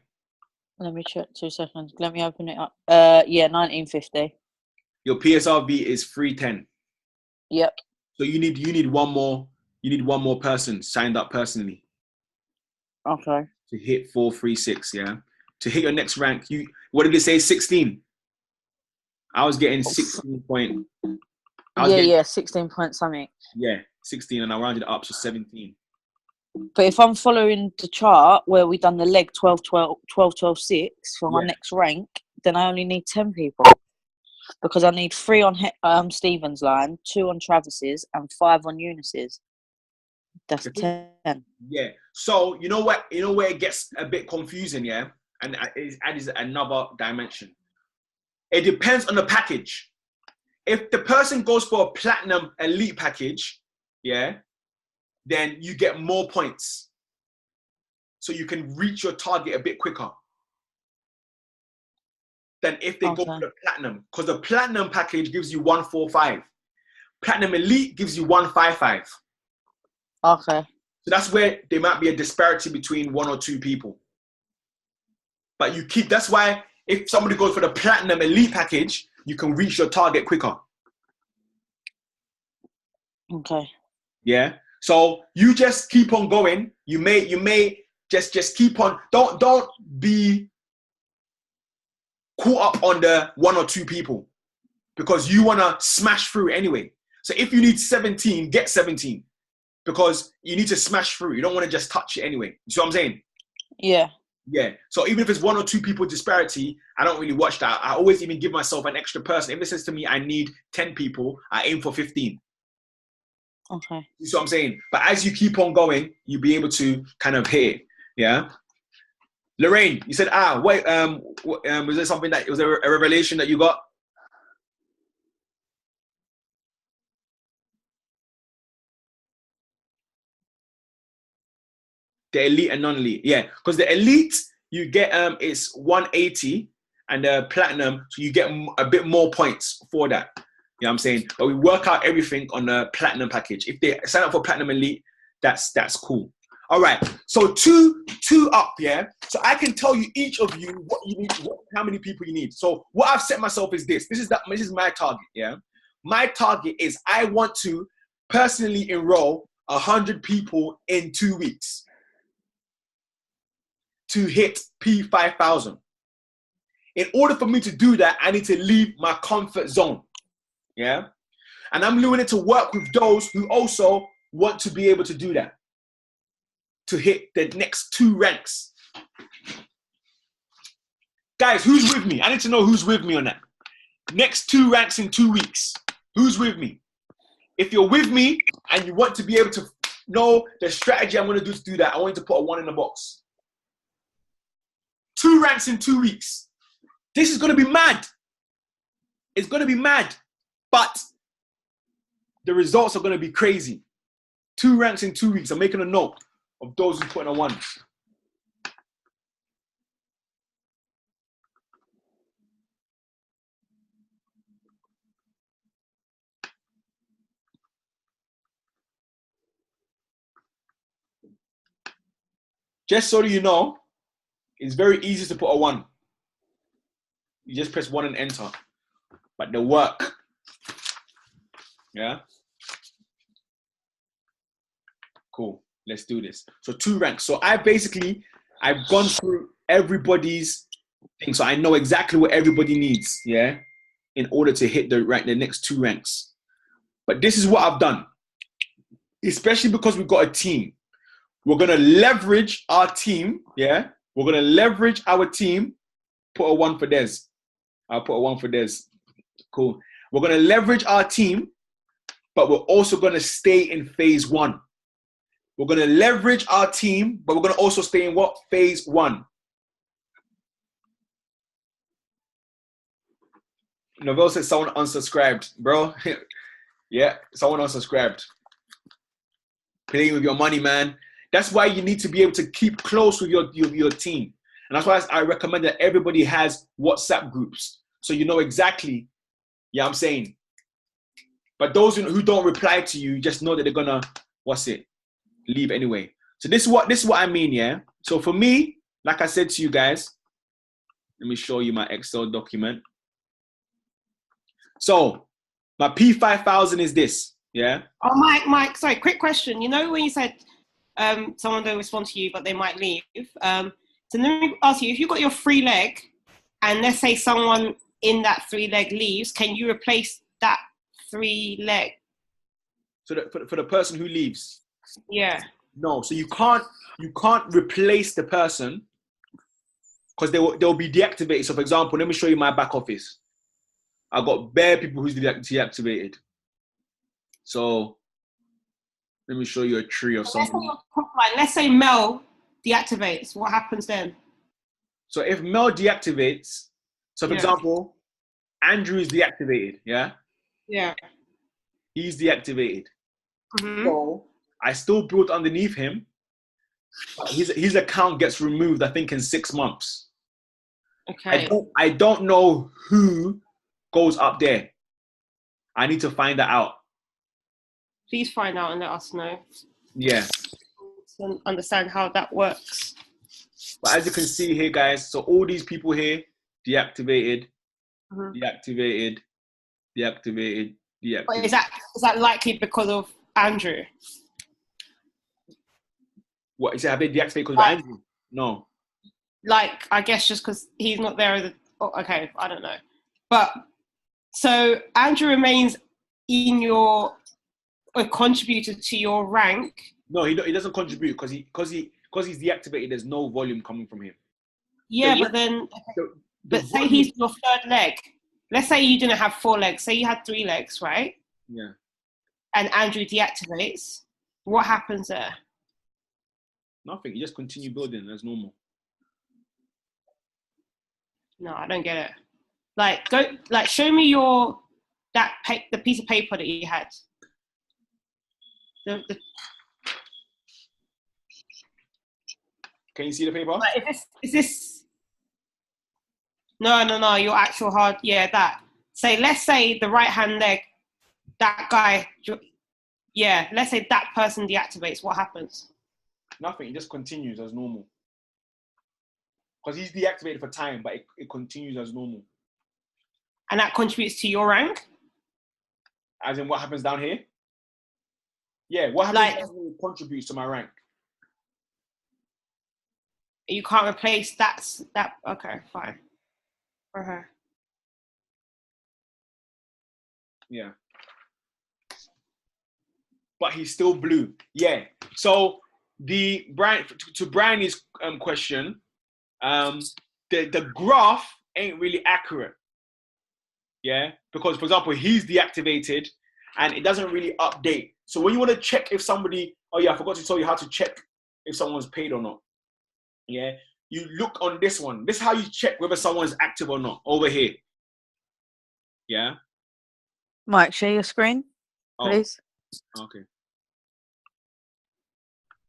Let me check 2 seconds. Let me open it up. Yeah, 1950. Your PSRV is 310. Yep. So you need one more person signed up personally Okay. to hit 436. Yeah. To hit your next rank, what did it say? 16. I was getting 16 point. Yeah, 16 point something. Yeah, 16, and I rounded it up to 17. But if I'm following the chart where we done the leg 12, 12, 12, 12, 6 for my next rank, then I only need 10 people. Because I need 3 on Stephen's line, 2 on Travis's, and 5 on Eunice's. That's 10. Yeah. So you know what? You know where it gets a bit confusing, yeah? And it adds another dimension. It depends on the package. If the person goes for a platinum elite package, yeah, then you get more points. So you can reach your target a bit quicker than if they go for the platinum. Because the platinum package gives you 145. Platinum elite gives you 155. Okay. So that's where there might be a disparity between 1 or 2 people. But that's why if somebody goes for the platinum elite package, you can reach your target quicker. Okay. Yeah. So you just keep on going. You may just keep on. Don't be caught up on the 1 or 2 people because you want to smash through anyway. So if you need 17, get 17 because you need to smash through. You don't want to just touch it anyway. You see what I'm saying? Yeah. Yeah. So even if it's 1 or 2 people disparity, I don't really watch that. I always even give myself an extra person. If it says to me, I need 10 people, I aim for 15. Okay. You see what I'm saying? But as you keep on going, you'll be able to kind of hit it. Yeah. Lorraine, you said, wait, was there something was there a revelation that you got? The elite and non-elite. Yeah. Because the elite, you get, it's 180 and the platinum, so you get a bit more points for that. You know what I'm saying? But we work out everything on the platinum package. If they sign up for platinum elite, that's cool. All right. So two up, yeah. So I can tell you each of you what you need, how many people you need. So what I've set myself is this. This is my target, yeah. My target is I want to personally enroll 100 people in 2 weeks to hit P5000. In order for me to do that, I need to leave my comfort zone. Yeah. And I'm willing to work with those who also want to be able to do that. To hit the next 2 ranks. Guys, who's with me? I need to know who's with me on that. Next 2 ranks in 2 weeks. Who's with me? If you're with me and you want to be able to know the strategy I'm going to do that, I want you to put a 1 in the box. 2 ranks in 2 weeks. This is going to be mad. It's going to be mad. But the results are going to be crazy. 2 ranks in 2 weeks. I'm making a note of those who put in a 1. Just so you know, it's very easy to put a 1. You just press 1 and enter. But the work, yeah? Cool. Let's do this. So 2 ranks. So I've gone through everybody's thing. So I know exactly what everybody needs, yeah, in order to hit the next 2 ranks. But this is what I've done. Especially because we've got a team. We're going to leverage our team, yeah? We're going to leverage our team. Put a 1 for Des. I'll put a 1 for Des. Cool. We're going to leverage our team, but we're also going to stay in phase 1. We're going to leverage our team, but we're going to also stay in what? Phase 1. Novell said someone unsubscribed. Bro, Yeah, someone unsubscribed. Playing with your money, man. That's why you need to be able to keep close with your team. And that's why I recommend that everybody has WhatsApp groups. So you know exactly, yeah, I'm saying. But those who don't reply to you, just know that they're gonna, leave anyway. So this is what I mean, yeah? So for me, like I said to you guys, let me show you my Excel document. So my P5000 is this, yeah? Oh, Mike, sorry, quick question. You know when you said someone don't respond to you, but they might leave? So let me ask you, if you've got your 3 leg, and let's say someone in that 3 leg leaves, can you replace that 3 leg? So for the person who leaves? Yeah. No, so you can't replace the person because they'll be deactivated. So for example, let me show you my back office. I've got bare people who's deactivated. So let me show you a tree of something. Let's say Mel deactivates. What happens then? So if Mel deactivates, so for example, Andrew is deactivated, yeah? Yeah. He's deactivated. Mm-hmm. So I still build underneath him. His account gets removed, I think, in 6 months. Okay. I don't know who goes up there. I need to find that out. Please find out and let us know. Yeah. To understand how that works. But as you can see here, guys, so all these people here, deactivated, deactivated. But is that likely because of Andrew? What, have they deactivated because of Andrew? No. Like, I guess just because he's not there. Okay, I don't know. But, so Andrew remains in your, a contributor to your rank. No, he doesn't contribute because he's deactivated. There's no volume coming from him. Yeah, but then, but say he's your 3rd leg. Let's say you didn't have 4 legs. Say you had 3 legs, right? Yeah. And Andrew deactivates. What happens there? Nothing. You just continue building as normal. No, I don't get it. Show me the piece of paper that you had. Can you see the paper? Is this? No. Your actual hard. Yeah, that. Let's say the right hand leg, that guy. Yeah, let's say that person deactivates. What happens? Nothing. It just continues as normal. Because he's deactivated for time, but it continues as normal. And that contributes to your rank? As in what happens down here? Yeah, what happens down here contributes to my rank. You can't replace that. Okay, fine. Okay. Yeah. But he's still blue. Yeah. So to Brian's question, the graph ain't really accurate. Yeah, because for example, he's deactivated and it doesn't really update. So when you want to check if somebody, I forgot to tell you how to check if someone's paid or not. Yeah, you look on this one. This is how you check whether someone's active or not over here. Yeah. Mike, share your screen, please. Okay.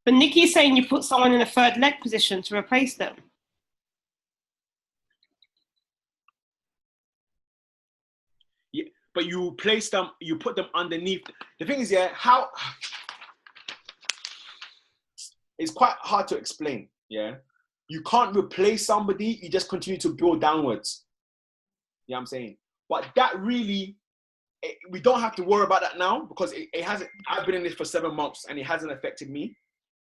But Nikki's saying you put someone in a 3rd leg position to replace them. Yeah, but you place them, you put them underneath. The thing is, how it's quite hard to explain. Yeah, you can't replace somebody. You just continue to build downwards. Yeah, I'm saying, but that really, we don't have to worry about that now because it hasn't. I've been in this for 7 months and it hasn't affected me.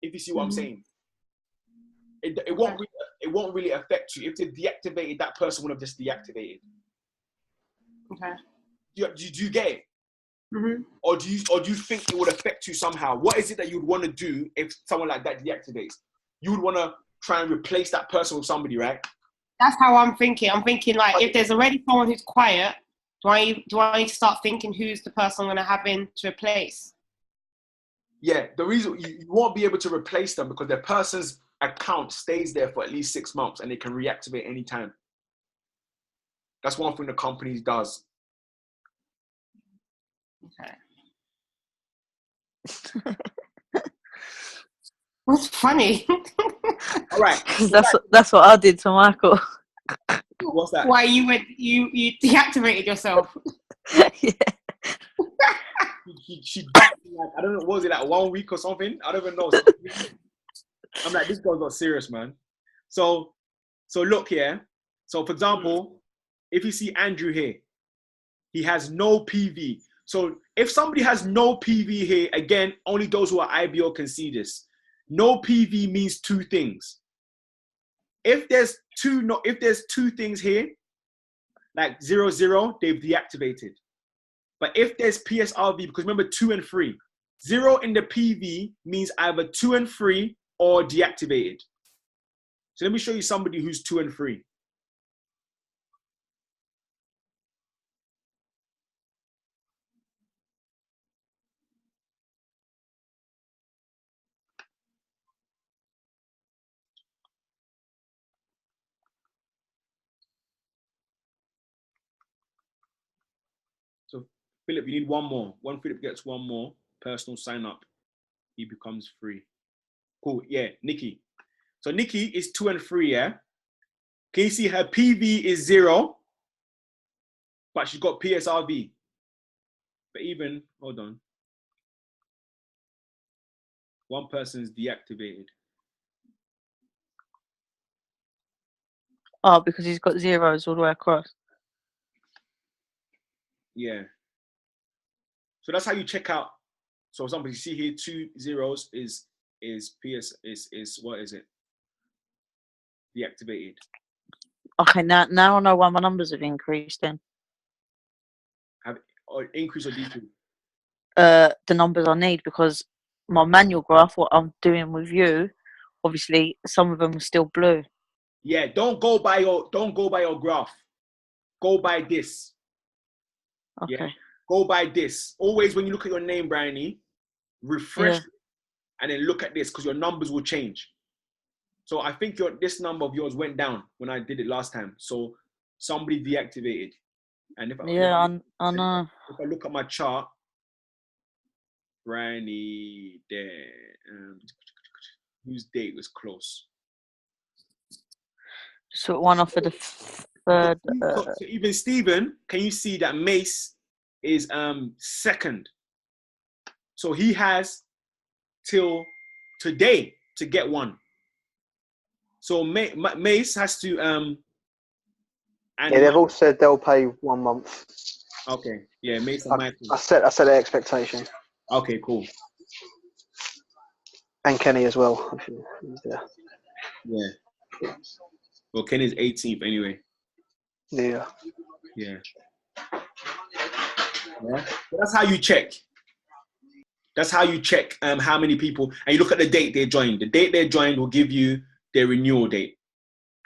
If you see what I'm saying, it won't really affect you. If they deactivated, that person would have just deactivated. Okay. Do you get it? Mm-hmm. Or do you think it would affect you somehow? What is it that you'd want to do if someone like that deactivates? You would want to try and replace that person with somebody, right? That's how I'm thinking. I'm thinking if there's already someone who's quiet, do I need to start thinking who's the person I'm going to have in to replace? Yeah, the reason you won't be able to replace them because the person's account stays there for at least 6 months and they can reactivate anytime. That's one thing the company does. Okay. What's funny? All right. That's what I did to Michael. What's that? Why you deactivated yourself? Yeah. She ducked me, like, I don't know, what was it, like 1 week or something? I don't even know. I'm like, this girl's not serious, man. So look here. So for example, if you see Andrew here, he has no PV. So if somebody has no PV here, again, only those who are IBO can see this. No PV means two things. If there's two things here, like 0, 0, they've deactivated. But if there's PSRV, because remember 2 and 3, 0 in the PV means either 2 and 3 or deactivated. So let me show you somebody who's 2 and 3. So Philip, you need one more. When Philip gets one more personal sign up, he becomes free. Cool. Yeah, Nikki. So Nikki is 2 and 3. Yeah. Can you see her PV is 0, but she's got PSRV. But even hold on, one person's deactivated. Oh, because he's got zeros all the way across. Yeah. So that's how you check out. So somebody see here 2 zeros is PS is what is it? Deactivated. Okay, now I know why my numbers have increased then. Have or increase or decrease? The numbers I need, because my manual graph, what I'm doing with you, obviously some of them are still blue. Yeah, don't go by your graph. Go by this. Okay. Yeah. Go by this. Always when you look at your name, Bryony, refresh and then look at this, because your numbers will change. So I think this number of yours went down when I did it last time. So somebody deactivated. And if I know. If I look at my chart, Bryony there, whose date was close? So one off of the third. So even Stephen, can you see that Mace is second? So he has till today to get one. So Mace has to and yeah, they've all said they'll pay 1 month. Okay. Yeah, Mace and Michael. I set their expectation. Okay, cool. And Kenny as well. Yeah. Well, Kenny's 18th anyway. Yeah. Yeah. Yeah. So that's how you check. That's how you check how many people, and you look at the date they joined. The date they joined will give you their renewal date.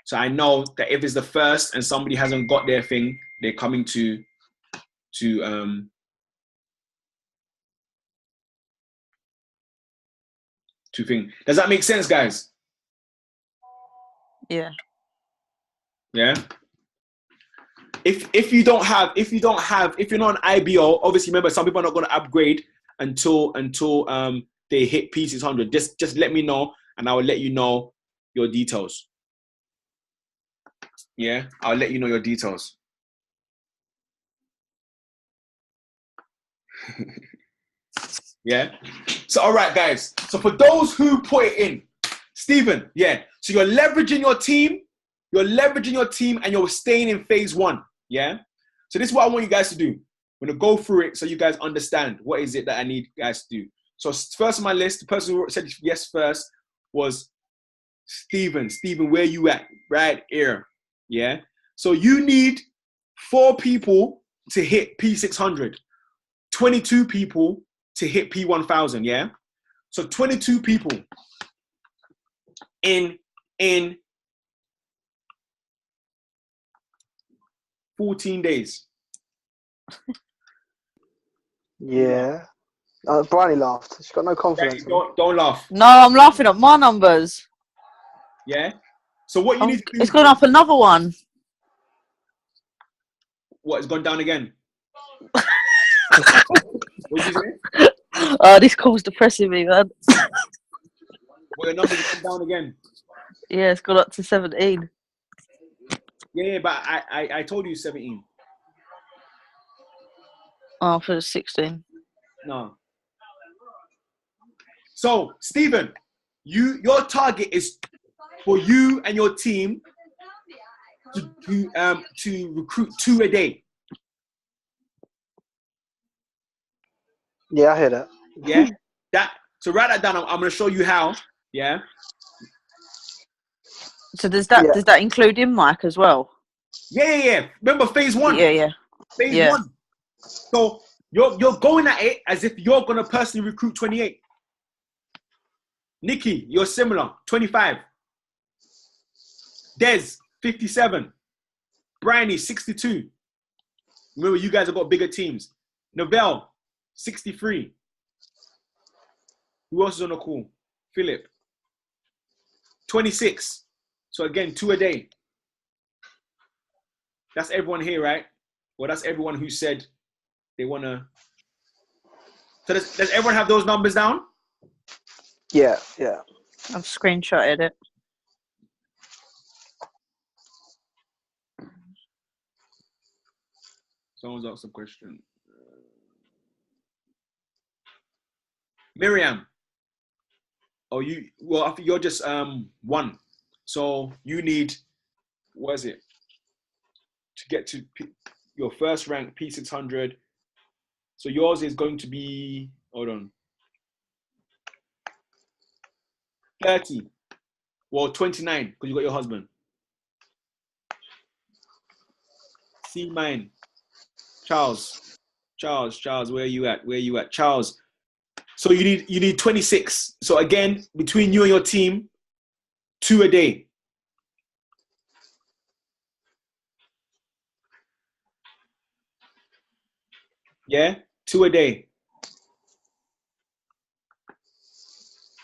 So I know that if it's the 1st and somebody hasn't got their thing, they're coming to thing. Does that make sense, guys? Yeah. Yeah. If you're not an IBO, obviously remember some people are not going to upgrade until they hit P600. Just let me know and I will let you know your details. Yeah, I'll let you know your details. Yeah. So all right, guys. So for those who put it in, Stephen, yeah. So you're leveraging your team, and you're staying in phase 1. Yeah. So this is what I want you guys to do. I'm gonna go through it so you guys understand what is it that I need you guys to do. So first on my list, the person who said yes first was Stephen. Stephen, where you at? Right here. Yeah. So you need 4 people to hit P600, 22 people to hit P1000. Yeah. So 22 people in 14 days. Yeah. Bryony laughed. She's got no confidence. Don't laugh. No, I'm laughing at my numbers. Yeah. So what you need to do? It's gone up another one. What, it's gone down again? What did you say? Oh, this call's depressing me, man. Well, your numbers come down again. Yeah, it's gone up to 17. Yeah, but I told you 17. Oh, for the 16. No. So, Stephen, your target is for you and your team to recruit 2 a day. Yeah, I hear that. Yeah. So write that down. I'm going to show you how. Yeah. So does that Yeah. include in Mike as well? Yeah. Remember phase 1. Yeah. Phase Yeah. 1. So you're going at it as if you're going to personally recruit 28. Nikki, you're similar, 25. Des, 57. Bryony, 62. Remember, you guys have got bigger teams. Novell, 63. Who else is on the call? Philip, 26. So again, 2 a day. That's everyone here, right? Well, that's everyone who said they want to. So does everyone have those numbers down? Yeah. I've screenshotted it. Someone's asked a question. Miriam. Oh, I think you're just 1. So you need, what is it? To get to your first rank, P600. So yours is going to be, hold on, 30. Well, 29, because you got your husband. See mine. Charles, where are you at? Charles. So you need 26. So again, between you and your team, 2 a day. Yeah, 2 a day.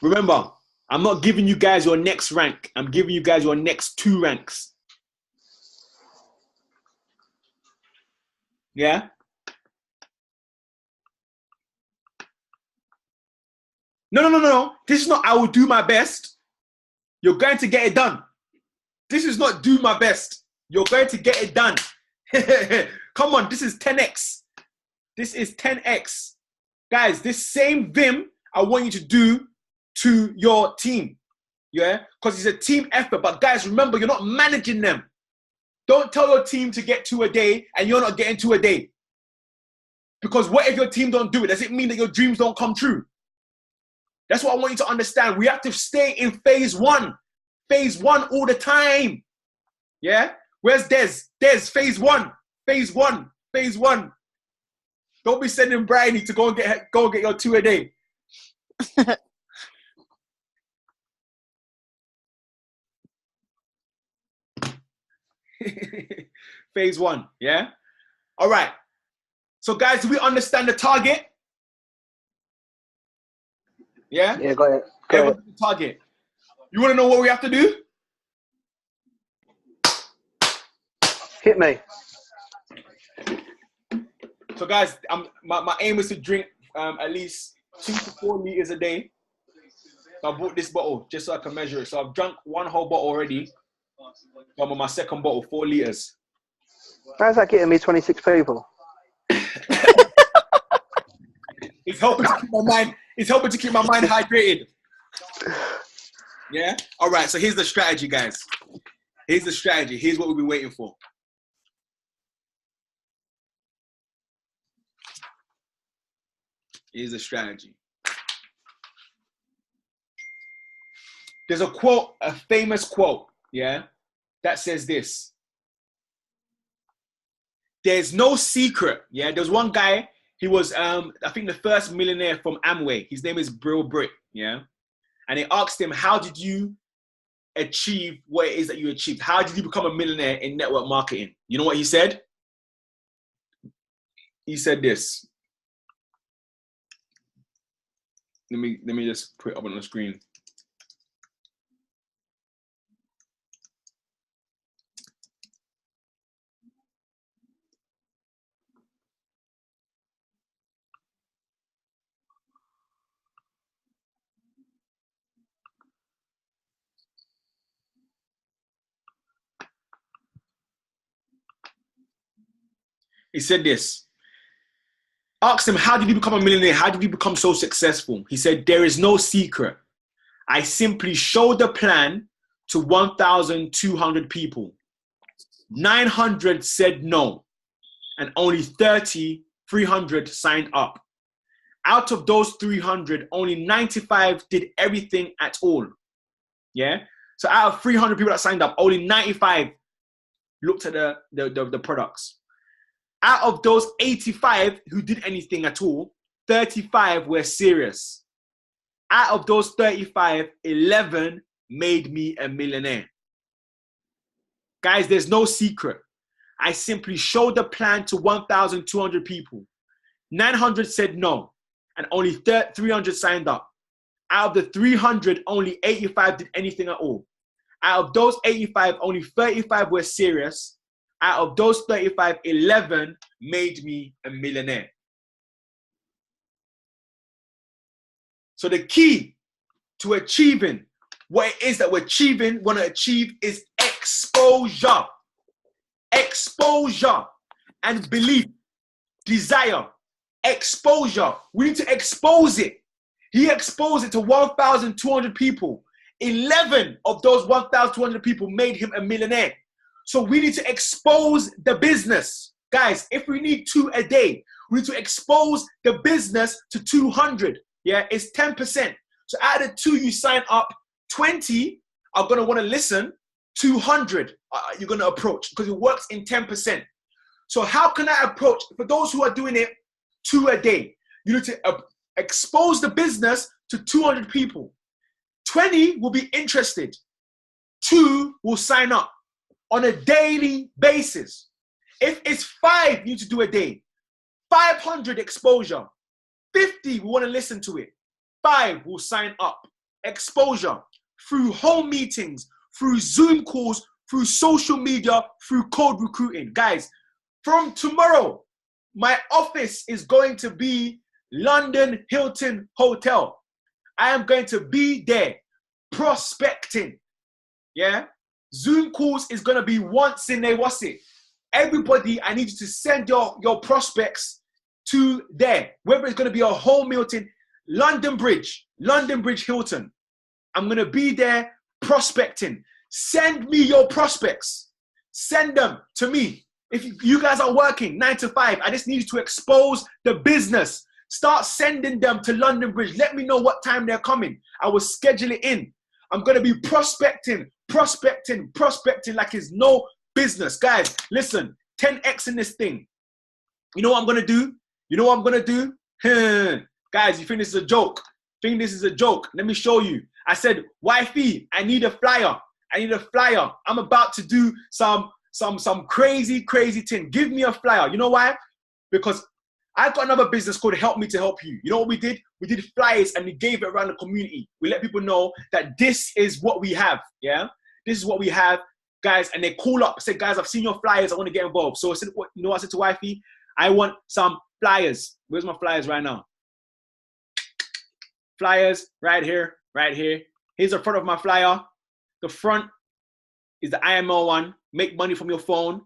Remember, I'm not giving you guys your next rank. I'm giving you guys your next 2 ranks. Yeah? No. This is not I will do my best. You're going to get it done. This is not do my best. You're going to get it done. Come on, this is 10x. This is 10x. Guys, this same vim I want you to do to your team. Yeah? Because it's a team effort. But guys, remember, you're not managing them. Don't tell your team to get 2 a day and you're not getting 2 a day. Because what if your team don't do it? Does it mean that your dreams don't come true? That's what I want you to understand. We have to stay in phase 1. Phase 1 all the time. Yeah? Where's Des? Phase 1. Phase 1. Phase 1. Don't be sending Bryony to go and get your 2 a day. Phase 1, yeah? All right. So guys, do we understand the target? Yeah? Yeah, got it. The target. You want to know what we have to do? Hit me. So guys, my aim is to drink at least 2 to 4 liters a day. So I bought this bottle just so I can measure it. So I've drunk 1 whole bottle already. I'm on my second bottle, 4 liters. How's that getting me 26 people? It's helping to keep my mind. It's helping to keep my mind hydrated. Yeah. All right. So here's the strategy, guys. Here's the strategy. Here's what we've been waiting for. Here's the strategy. There's a quote, a famous quote, yeah, that says this. There's no secret, yeah. There's one guy, he was, I think the first millionaire from Amway. His name is Brill Britt, yeah. And they asked him, how did you achieve what it is that you achieved? How did you become a millionaire in network marketing? You know what he said? He said this. Let me just put it up on the screen. He said this. Asked him, how did you become a millionaire? How did you become so successful? He said, there is no secret. I simply showed the plan to 1,200 people. 900 said no, and only 300 signed up. Out of those 300, only 95 did everything at all. Yeah? So out of 300 people that signed up, only 95 looked at the products. Out of those 85 who did anything at all, 35 were serious. Out of those 35, 11 made me a millionaire. Guys, there's no secret. I simply showed the plan to 1,200 people. 900 said no, and only 300 signed up. Out of the 300, only 85 did anything at all. Out of those 85, only 35 were serious. Out of those 35, 11 made me a millionaire. So the key to achieving what it is that we're achieving, want to achieve, is exposure. Exposure and belief, desire, exposure. We need to expose it. He exposed it to 1,200 people. 11 of those 1,200 people made him a millionaire. So we need to expose the business. Guys, if we need 2 a day, we need to expose the business to 200. Yeah, it's 10%. So out of 2 you sign up, 20 are going to want to listen. 200 you're going to approach, because it works in 10%. So how can I approach? For those who are doing it 2 a day, you need to expose the business to 200 people. 20 will be interested. 2 will sign up on a daily basis. If it's 5 you need to do a day, 500 exposure. 50 will want to listen to it. 5 will sign up. Exposure through home meetings, through Zoom calls, through social media, through cold recruiting. Guys, from tomorrow, my office is going to be London Hilton Hotel. I am going to be there prospecting. Yeah? Zoom calls is going to be once in a what's it? Everybody, I need you to send your prospects to there. Whether it's going to be a home Hilton, London Bridge Hilton. I'm going to be there prospecting. Send me your prospects. Send them to me. If you guys are working 9 to 5, I just need you to expose the business. Start sending them to London Bridge. Let me know what time they're coming. I will schedule it in. I'm going to be prospecting like it's no business. Guys, listen, 10x in this thing. You know what I'm going to do? Guys, you think this is a joke? Let me show you. I said, wifey, I need a flyer. I'm about to do some crazy thing. Give me a flyer. You know why? Because I got another business called Help Me to Help You. You know what we did? We did flyers and we gave it around the community. We let people know that this is what we have. Yeah, this is what we have, guys. And they call up, say, guys, I've seen your flyers. I want to get involved. So I said, you know what I said to wifey? I want some flyers. Where's my flyers right now? Flyers right here. Here's the front of my flyer. The front is the IMO one. Make money from your phone.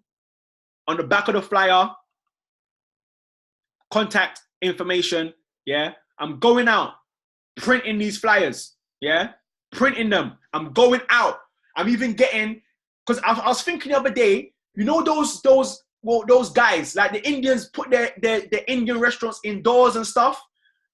On the back of the flyer, contact information. Yeah, I'm going out printing these flyers. Yeah, printing them. I'm going out. I'm even getting, because I was thinking the other day, you know those guys, like the Indians put their Indian restaurants indoors and stuff.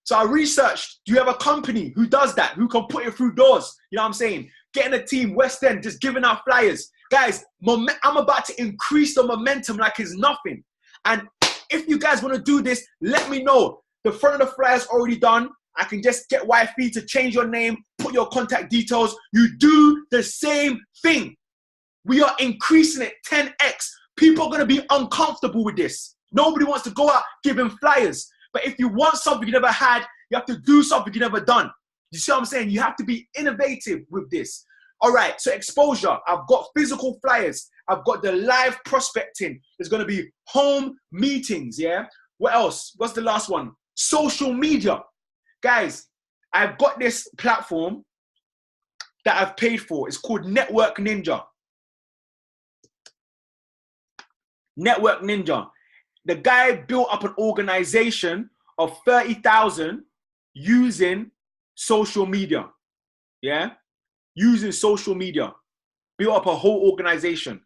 So I researched, do you have a company who does that, who can put it through doors? You know what I'm saying? Getting a team, West End, just giving out flyers. Guys, I'm about to increase the momentum like it's nothing. And if you guys want to do this, let me know. The front of the flyer's already done. I can just get wifey to change your name, put your contact details. You do the same thing. We are increasing it 10x. People are going to be uncomfortable with this. Nobody wants to go out giving flyers. But if you want something you never had, you have to do something you never done. You see what I'm saying? You have to be innovative with this. All right, so exposure. I've got physical flyers. I've got the live prospecting. There's going to be home meetings, yeah? What else? What's the last one? Social media. Guys, I've got this platform that I've paid for. It's called Network Ninja. Network Ninja. The guy built up an organization of 30,000 using social media. Yeah? Using social media. Built up a whole organization.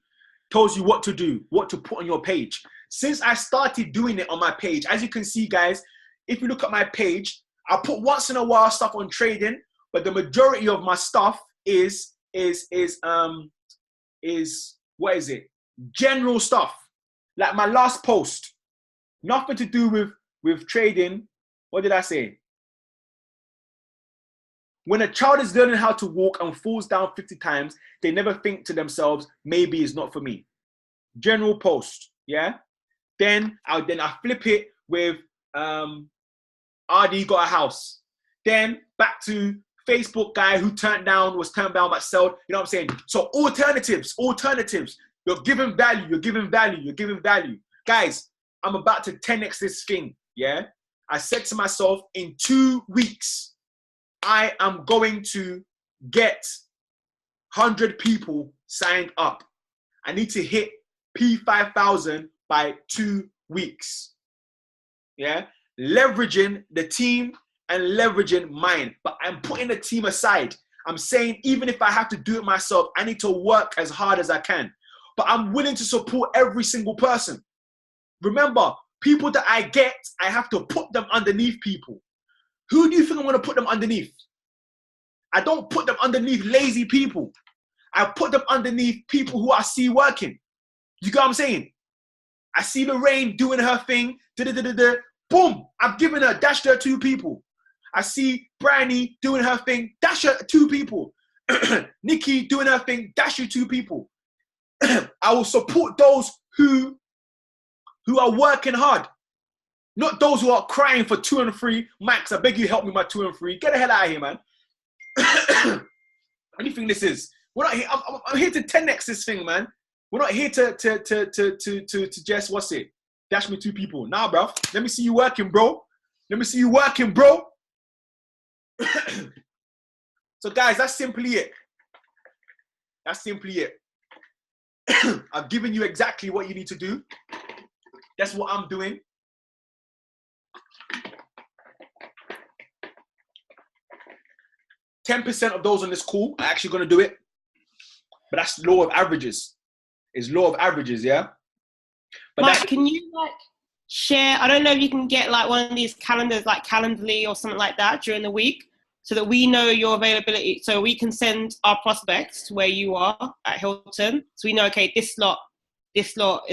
Tells you what to do, what to put on your page. Since I started doing it on my page, as you can see, guys, if you look at my page, I put once in a while stuff on trading, but the majority of my stuff is what is it? General stuff. Like my last post, nothing to do with trading. What did I say? When a child is learning how to walk and falls down 50 times, they never think to themselves, maybe it's not for me. General post, yeah? Then I flip it with RD got a house. Then back to Facebook guy who was turned down but sold. You know what I'm saying? So alternatives. You're giving value. Guys, I'm about to 10x this thing, yeah? I said to myself, in 2 weeks, I am going to get 100 people signed up. I need to hit P5,000 by 2 weeks. Yeah? Leveraging the team and leveraging mine. But I'm putting the team aside. I'm saying even if I have to do it myself, I need to work as hard as I can. But I'm willing to support every single person. Remember, people that I get, I have to put them underneath people. Who do you think I'm going to put them underneath? I don't put them underneath lazy people. I put them underneath people who I see working. You get what I'm saying? I see Lorraine doing her thing. Boom, I've given her, dashed her 2 people. I see Bryony doing her thing, dash her 2 people. Nikki doing her thing, dash you 2 people. I will support those who are working hard. Not those who are crying for 2 and 3. Max, I beg you help me my 2 and 3. Get the hell out of here, man. What do you think this is? We're not here. I'm here to 10x this thing, man. We're not here to just, what's it? Dash me 2 people. Nah, bro. Let me see you working, bro. So, guys, that's simply it. I've given you exactly what you need to do. That's what I'm doing. %10 of those on this call are actually going to do it. But that's law of averages. It's law of averages, yeah? But Mike, can you share, I don't know if you can get like one of these calendars like Calendly or something like that during the week so that we know your availability, so we can send our prospects to where you are at Hilton. So we know, okay, this slot is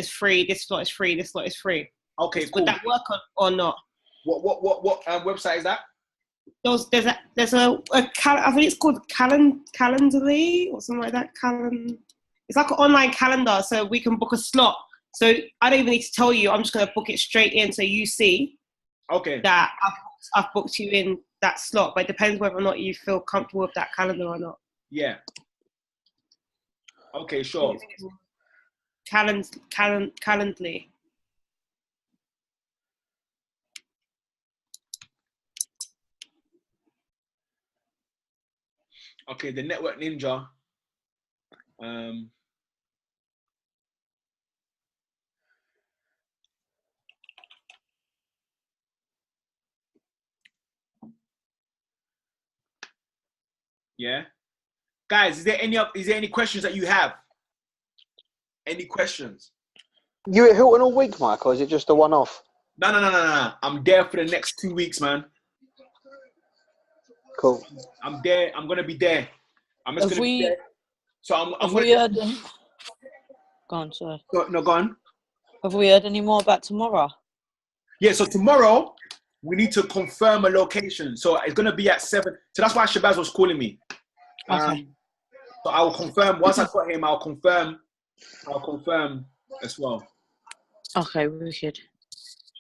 free, this slot is free, this slot is free. Okay, cool. Would that work or not? What website is that? There's a I think it's called Calendly or something like that. It's like an online calendar, so we can book a slot. So I don't even need to tell you. I'm just going to book it straight in, so you see that I've booked you in that slot. But it depends whether or not you feel comfortable with that calendar or not. Yeah. Okay, sure. Calendly. Okay, the Network Ninja. Yeah, guys, is there any questions that you have? Any questions? You at Hilton all week, Mike, or is it just a one-off? No. I'm there for the next 2 weeks, man. Cool. I'm there. I'm gonna be there. I'm just gonna be there. So I'm Have gonna. we heard any... Go on, sorry. No, go on. Have we heard any more about tomorrow? Yeah. So tomorrow we need to confirm a location. So it's gonna be at 7. So that's why Shabazz was calling me. Okay. So I will confirm once I've got him. I'll confirm as well. Okay, wicked.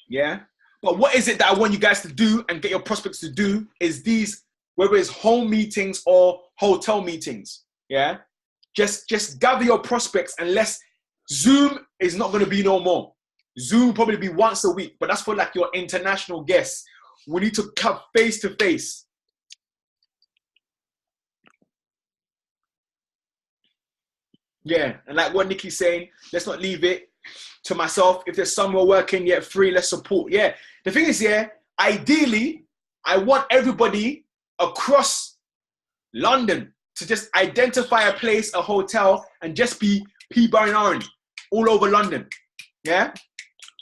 Yeah. But what is it that I want you guys to do and get your prospects to do is these, whether it's home meetings or hotel meetings. Yeah. Just gather your prospects, and Zoom is not going to be no more. Zoom will probably be once a week, but that's for like your international guests. We need to come face to face. Yeah, and like what Nikki's saying, let's not leave it. to myself, if there's somewhere working, yeah, free, let's support. Yeah. The thing is, yeah, ideally, I want everybody across London to just identify a place, a hotel, and just be P-Bar all over London. Yeah?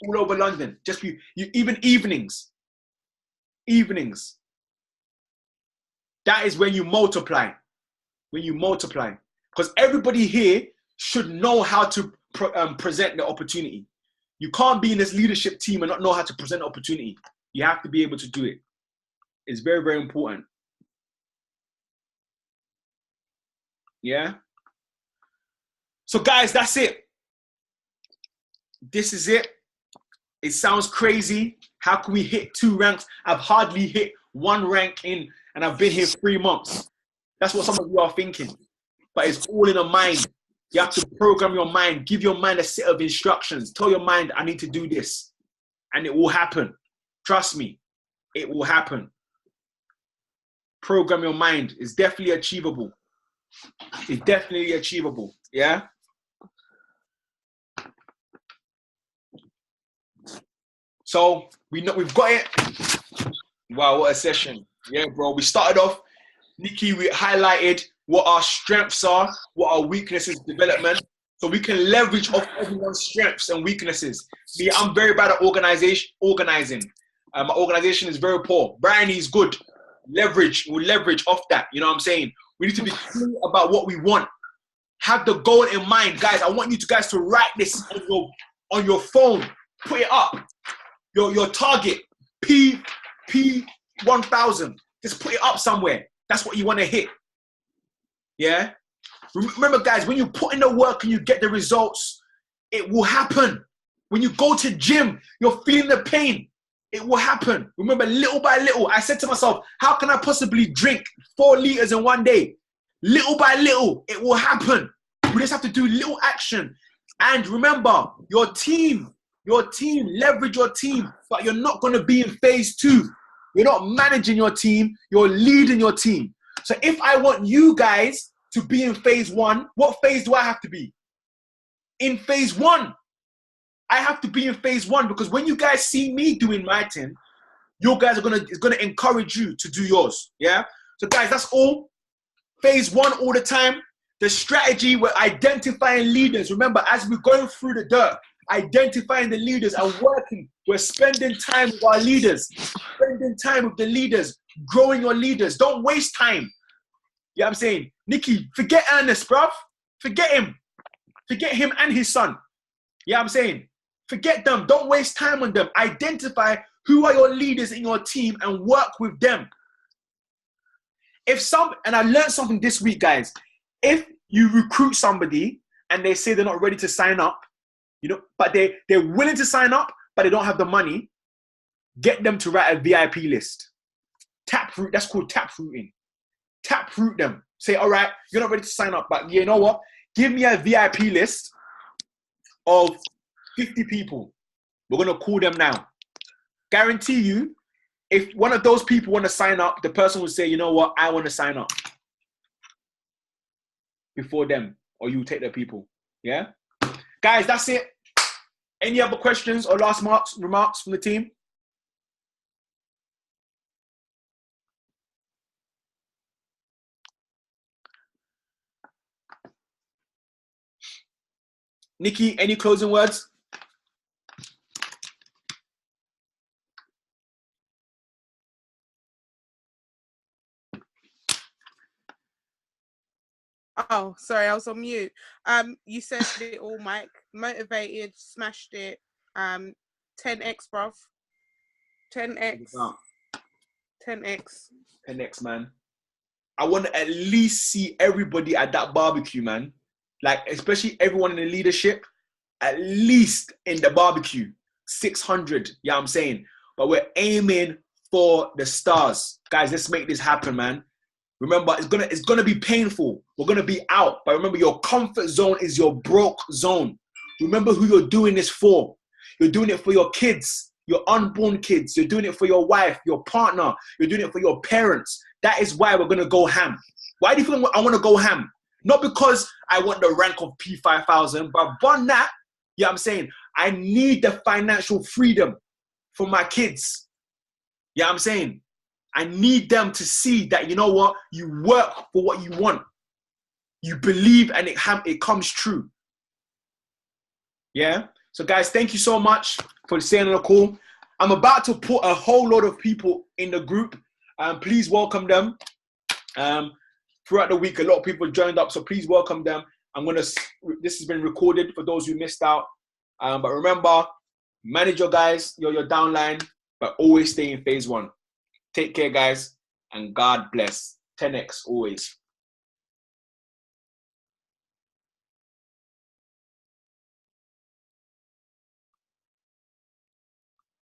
All over London. Just be, even evenings. Evenings. That is when you multiply. When you multiply. Because everybody here should know how to present the opportunity. You can't be in this leadership team and not know how to present the opportunity. You have to be able to do it. It's very, very important. Yeah? So guys, that's it. This is it. It sounds crazy. How can we hit 2 ranks? I've hardly hit 1 rank in, and I've been here 3 months. That's what some of you are thinking. But it's all in the mind. You have to program your mind. Give your mind a set of instructions. Tell your mind, I need to do this. And it will happen. Trust me, it will happen. Program your mind. It's definitely achievable. It's definitely achievable. Yeah? So we've got it. Wow, what a session. Yeah, bro. We started off, Nikki, we highlighted what our strengths are, what our weaknesses, development, so we can leverage off everyone's strengths and weaknesses. Me, I'm very bad at organizing. My organization is very poor. Brian is good. We'll leverage off that. You know what I'm saying? We need to be clear about what we want. Have the goal in mind. Guys, I want you guys to write this on your phone. Put it up. Your target, P1000. Just put it up somewhere. That's what you want to hit. Yeah? Remember, guys, when you put in the work and you get the results, it will happen. When you go to gym, you're feeling the pain. It will happen. Remember, little by little, I said to myself, how can I possibly drink 4 liters in 1 day? Little by little, it will happen. We just have to do little action. And remember, your team, leverage your team, but you're not going to be in phase 2. You're not managing your team, you're leading your team. So if I want you guys to be in phase 1, what phase do I have to be? In phase 1. I have to be in phase 1, because when you guys see me doing my thing, you guys it's gonna encourage you to do yours. Yeah? So guys, that's all. Phase 1 all the time. The strategy, we're identifying leaders. Remember, as we're going through the dirt, identifying the leaders and working. We're spending time with our leaders, spending time with the leaders, growing your leaders. Don't waste time. You know what I'm saying? Nikki, forget Ernest, bruv. Forget him. Forget him and his son. You know what I'm saying? Forget them. Don't waste time on them. Identify who are your leaders in your team and work with them. And I learned something this week, guys. If you recruit somebody and they say they're not ready to sign up, but they're willing to sign up, but they don't have the money, get them to write a VIP list. Taproot, that's called taprooting. Taproot them. Say, all right, you're not ready to sign up, but you know what? Give me a VIP list of 50 people. We're going to call them now. Guarantee you, if one of those people want to sign up, the person will say, you know what? I want to sign up before them, or you take their people. Yeah? Guys, that's it. Any other questions or last remarks from the team? Nikki, any closing words? Oh, sorry, I was on mute. You said it all, Mike. Motivated, smashed it. 10x, bruv. 10x. 10x. 10x, man. I want to at least see everybody at that barbecue, man. Like, especially everyone in the leadership, at least in the barbecue. 600, yeah, I'm saying. But we're aiming for the stars. Guys, let's make this happen, man. Remember, it's gonna be painful. We're gonna be out. But remember, your comfort zone is your broke zone. Remember who you're doing this for. You're doing it for your kids, your unborn kids. You're doing it for your wife, your partner. You're doing it for your parents. That is why we're gonna go ham. Why do you think I want to go ham? Not because I want the rank of P5000, but beyond that, You know what I'm saying? I need the financial freedom for my kids. You know what I'm saying? I need them to see that, you know what? You work for what you want. You believe and it comes true. Yeah? So guys, thank you so much for staying on the call. I'm about to put a whole lot of people in the group. Please welcome them. Throughout the week, a lot of people joined up, so please welcome them. This has been recorded for those who missed out. But remember, manage your guys, your downline, but always stay in phase one. Take care, guys, and God bless. 10X always.